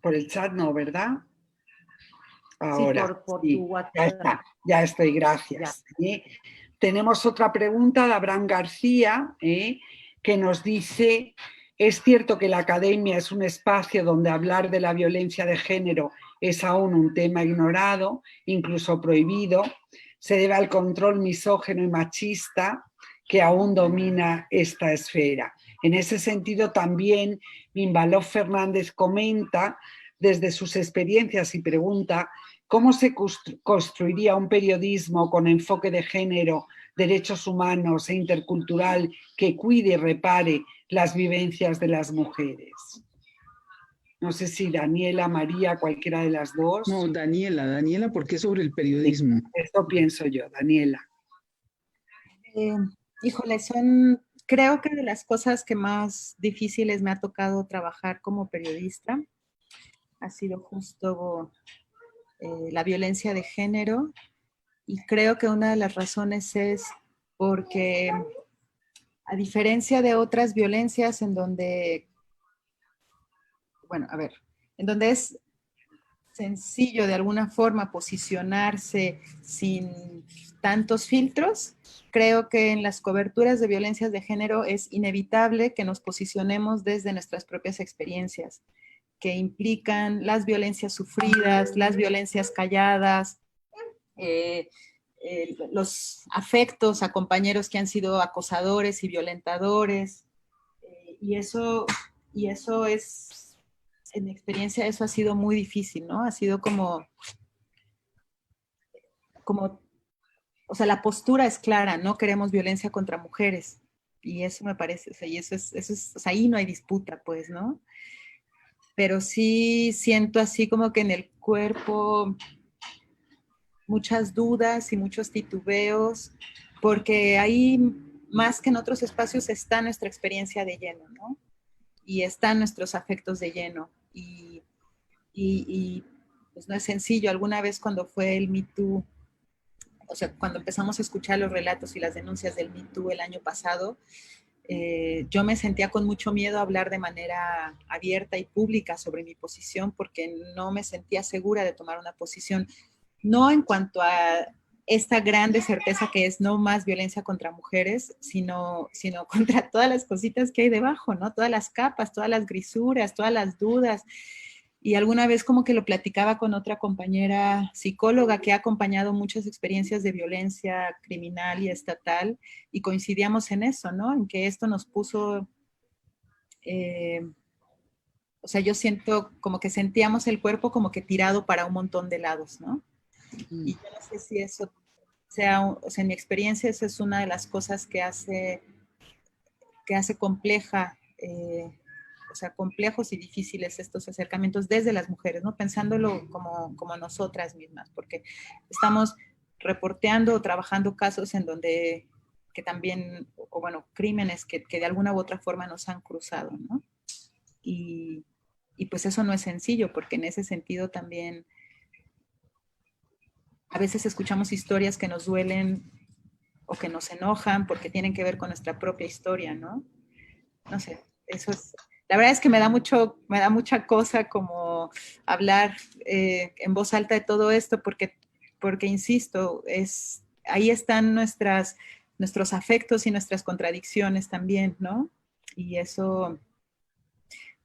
Por el chat no, ¿verdad? Ahora, sí, por sí, tu WhatsApp. ya está, ya estoy, gracias. Tenemos otra pregunta de Abraham García, que nos dice, ¿es cierto que la academia es un espacio donde hablar de la violencia de género es aún un tema ignorado, incluso prohibido? ¿Se debe al control misógino y machista que aún domina esta esfera? En ese sentido, también Mimbalov Fernández comenta desde sus experiencias y pregunta cómo se construiría un periodismo con enfoque de género, derechos humanos e intercultural que cuide y repare las vivencias de las mujeres. No sé si Daniela, María, cualquiera de las dos. No, Daniela, porque es sobre el periodismo. Sí, esto pienso yo, Daniela. Híjole, creo que de las cosas que más difíciles me ha tocado trabajar como periodista ha sido justo la violencia de género, y creo que una de las razones es porque, a diferencia de otras violencias en donde, en donde es sencillo de alguna forma posicionarse sin tantos filtros, creo que en las coberturas de violencias de género es inevitable que nos posicionemos desde nuestras propias experiencias, que implican las violencias sufridas, las violencias calladas, los afectos a compañeros que han sido acosadores y violentadores. Y eso es, en mi experiencia, eso ha sido muy difícil, ¿no? Ha sido como, o sea, la postura es clara, no queremos violencia contra mujeres. Y eso me parece, o sea, y eso es, o sea, ahí no hay disputa, pues, ¿no? Pero sí siento así como que en el cuerpo muchas dudas y muchos titubeos, porque ahí, más que en otros espacios, está nuestra experiencia de lleno, ¿no? Y están nuestros afectos de lleno. Y pues no es sencillo. Alguna vez cuando fue el Me Too, o sea, cuando empezamos a escuchar los relatos y las denuncias del Me Too el año pasado, yo me sentía con mucho miedo a hablar de manera abierta y pública sobre mi posición, porque no me sentía segura de tomar una posición, no en cuanto a esta grande certeza que es no más violencia contra mujeres, sino contra todas las cositas que hay debajo, ¿no? Todas las capas, todas las grisuras, todas las dudas. Y alguna vez como que lo platicaba con otra compañera psicóloga que ha acompañado muchas experiencias de violencia criminal y estatal, y coincidíamos en eso, ¿no? En que esto nos puso, o sea, yo siento como que sentíamos el cuerpo como que tirado para un montón de lados, ¿no? Y yo no sé si eso sea, o sea, en mi experiencia esa es una de las cosas que hace compleja, o sea, complejos y difíciles estos acercamientos desde las mujeres, ¿no? Pensándolo como nosotras mismas, porque estamos reporteando o trabajando casos en donde, que también, o bueno, crímenes que de alguna u otra forma nos han cruzado, ¿no? Y pues eso no es sencillo, porque en ese sentido también a veces escuchamos historias que nos duelen o que nos enojan porque tienen que ver con nuestra propia historia, ¿no? No sé, eso es, la verdad es que me da mucha cosa como hablar en voz alta de todo esto, porque porque insisto, ahí están nuestros afectos y nuestras contradicciones también, ¿no? Y eso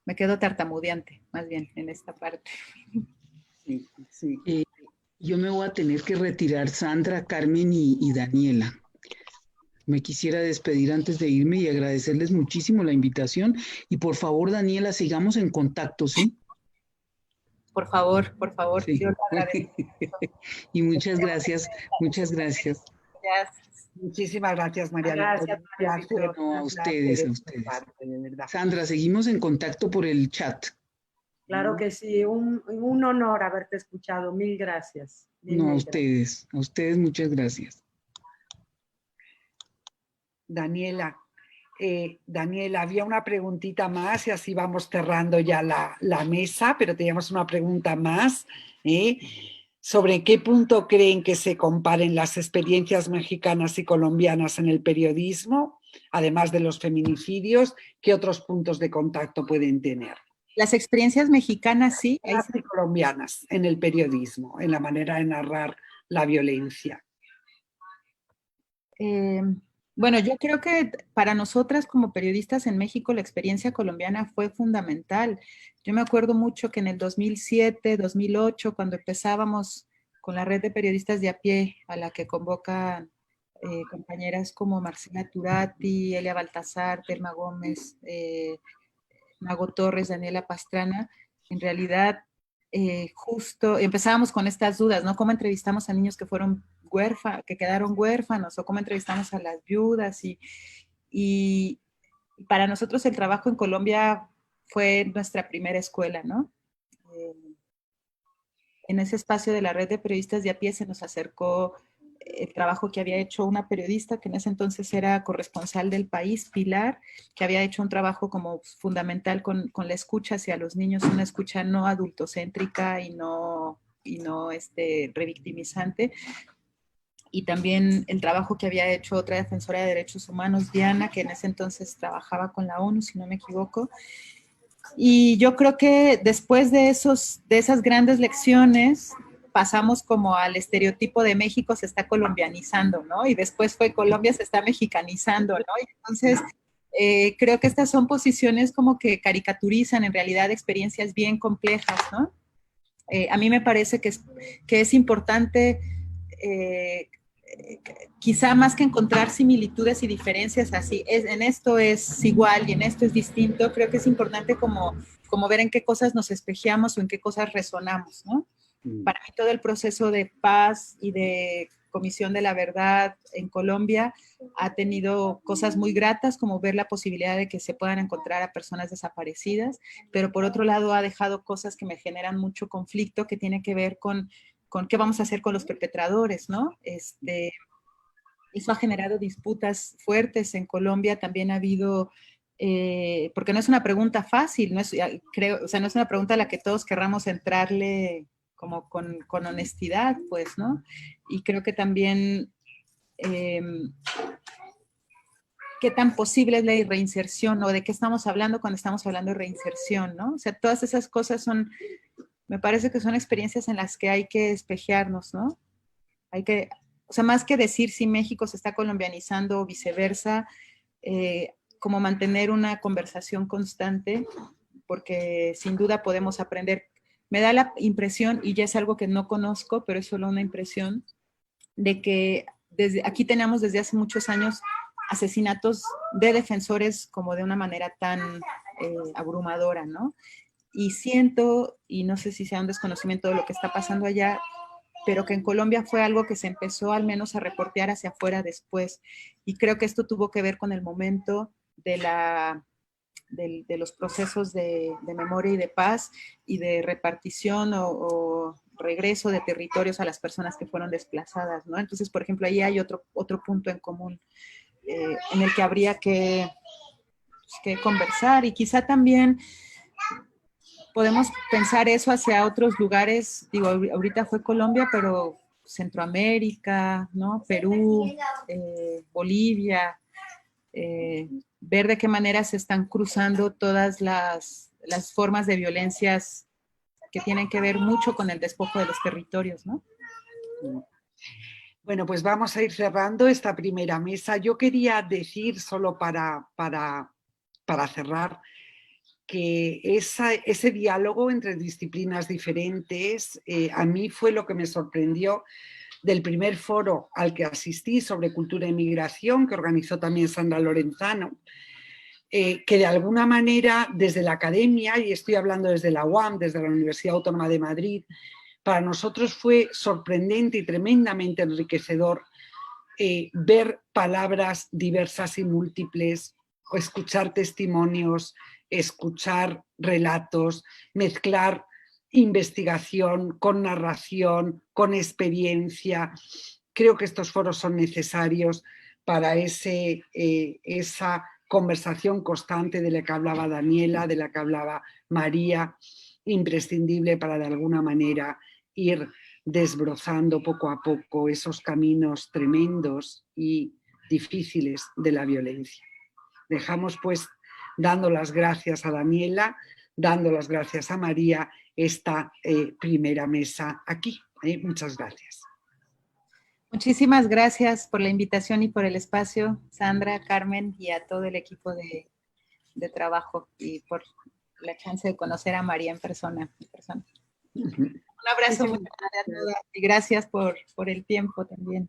me quedo tartamudeante, más bien, en esta parte. Sí, sí. Yo me voy a tener que retirar, Sandra, Carmen y Daniela. Me quisiera despedir antes de irme y agradecerles muchísimo la invitación. Y por favor, Daniela, sigamos en contacto, ¿sí? Por favor, Sí. yo lo agradezco. Y muchas gracias, muchas gracias. Gracias. Muchísimas gracias, María Gracias, Victoria. María Un placer, No, a un ustedes, placer a de tu ustedes. parte, de verdad. Sandra, seguimos en contacto por el chat. Claro que sí, un honor haberte escuchado. Mil gracias. No, Mil gracias. a ustedes muchas gracias. Daniela, Daniela, había una preguntita más y así vamos cerrando ya la mesa, pero teníamos una pregunta más. ¿Sobre qué punto creen que se comparen las experiencias mexicanas y colombianas en el periodismo, además de los feminicidios? ¿Qué otros puntos de contacto pueden tener? Las experiencias mexicanas, sí. Y colombianas en el periodismo, en la manera de narrar la violencia. Bueno, yo creo que para nosotras como periodistas en México la experiencia colombiana fue fundamental. Yo me acuerdo mucho que en el 2007, 2008, cuando empezábamos con la red de periodistas de a pie, a la que convocan compañeras como Marcela Turati, Elia Baltazar, Telma Gómez, Mago Torres, Daniela Pastrana, en realidad justo empezábamos con estas dudas, ¿no? ¿Cómo entrevistamos a niños que fueron que quedaron huérfanos, o cómo entrevistamos a las viudas? Y para nosotros el trabajo en Colombia fue nuestra primera escuela, ¿no? En ese espacio de la red de periodistas de a pie se nos acercó el trabajo que había hecho una periodista que en ese entonces era corresponsal del País, Pilar, que había hecho un trabajo como fundamental con la escucha hacia los niños, una escucha no adultocéntrica y no revictimizante. Y también el trabajo que había hecho otra defensora de derechos humanos, Diana, que en ese entonces trabajaba con la ONU, si no me equivoco. Y yo creo que después de esas grandes lecciones, pasamos como al estereotipo de México se está colombianizando, ¿no? Y después fue Colombia se está mexicanizando, ¿no? Y entonces, creo que estas son posiciones como que caricaturizan en realidad experiencias bien complejas, ¿no? A mí me parece que es importante, quizá más que encontrar similitudes y diferencias así, en esto es igual y en esto es distinto, creo que es importante como ver en qué cosas nos espejeamos o en qué cosas resonamos, ¿no? Para mí todo el proceso de paz y de Comisión de la Verdad en Colombia ha tenido cosas muy gratas, como ver la posibilidad de que se puedan encontrar a personas desaparecidas, pero por otro lado ha dejado cosas que me generan mucho conflicto, que tiene que ver con qué vamos a hacer con los perpetradores, ¿no? Eso ha generado disputas fuertes en Colombia, también ha habido, porque no es una pregunta fácil, no es una pregunta a la que todos querramos entrarle como con honestidad, pues, ¿no? Y creo que también qué tan posible es la reinserción, o de qué estamos hablando cuando estamos hablando de reinserción, ¿no? O sea, todas esas cosas me parece que son experiencias en las que hay que espejearnos, ¿no? O sea, más que decir si México se está colombianizando o viceversa, como mantener una conversación constante, porque sin duda podemos aprender. Me da la impresión, y ya es algo que no conozco, pero es solo una impresión, de que aquí tenemos desde hace muchos años asesinatos de defensores como de una manera tan abrumadora, ¿no? Y siento, y no sé si sea un desconocimiento de lo que está pasando allá, pero que en Colombia fue algo que se empezó al menos a reportear hacia afuera después. Y creo que esto tuvo que ver con el momento de los procesos de memoria y de paz y de repartición o regreso de territorios a las personas que fueron desplazadas, ¿no? Entonces, por ejemplo, ahí hay otro punto en común en el que habría que conversar, y quizá también podemos pensar eso hacia otros lugares. Digo, ahorita fue Colombia, pero Centroamérica, ¿no? Perú, Bolivia, ver de qué manera se están cruzando todas las formas de violencias que tienen que ver mucho con el despojo de los territorios, ¿no? Bueno, pues vamos a ir cerrando esta primera mesa. Yo quería decir, solo para cerrar, que ese diálogo entre disciplinas diferentes a mí fue lo que me sorprendió del primer foro al que asistí sobre cultura e migración, que organizó también Sandra Lorenzano, que de alguna manera desde la academia, y estoy hablando desde la UAM, desde la Universidad Autónoma de Madrid, para nosotros fue sorprendente y tremendamente enriquecedor ver palabras diversas y múltiples, o escuchar testimonios, escuchar relatos, mezclar investigación con narración, con experiencia. Creo que estos foros son necesarios para esa conversación constante de la que hablaba Daniela, de la que hablaba María, imprescindible para de alguna manera ir desbrozando poco a poco esos caminos tremendos y difíciles de la violencia. Dejamos pues, dando las gracias a Daniela, dando las gracias a María, esta primera mesa aquí. Muchas gracias. Muchísimas gracias por la invitación y por el espacio, Sandra, Carmen, y a todo el equipo de trabajo, y por la chance de conocer a María en persona. Un abrazo muy grande a todas y gracias por el tiempo también.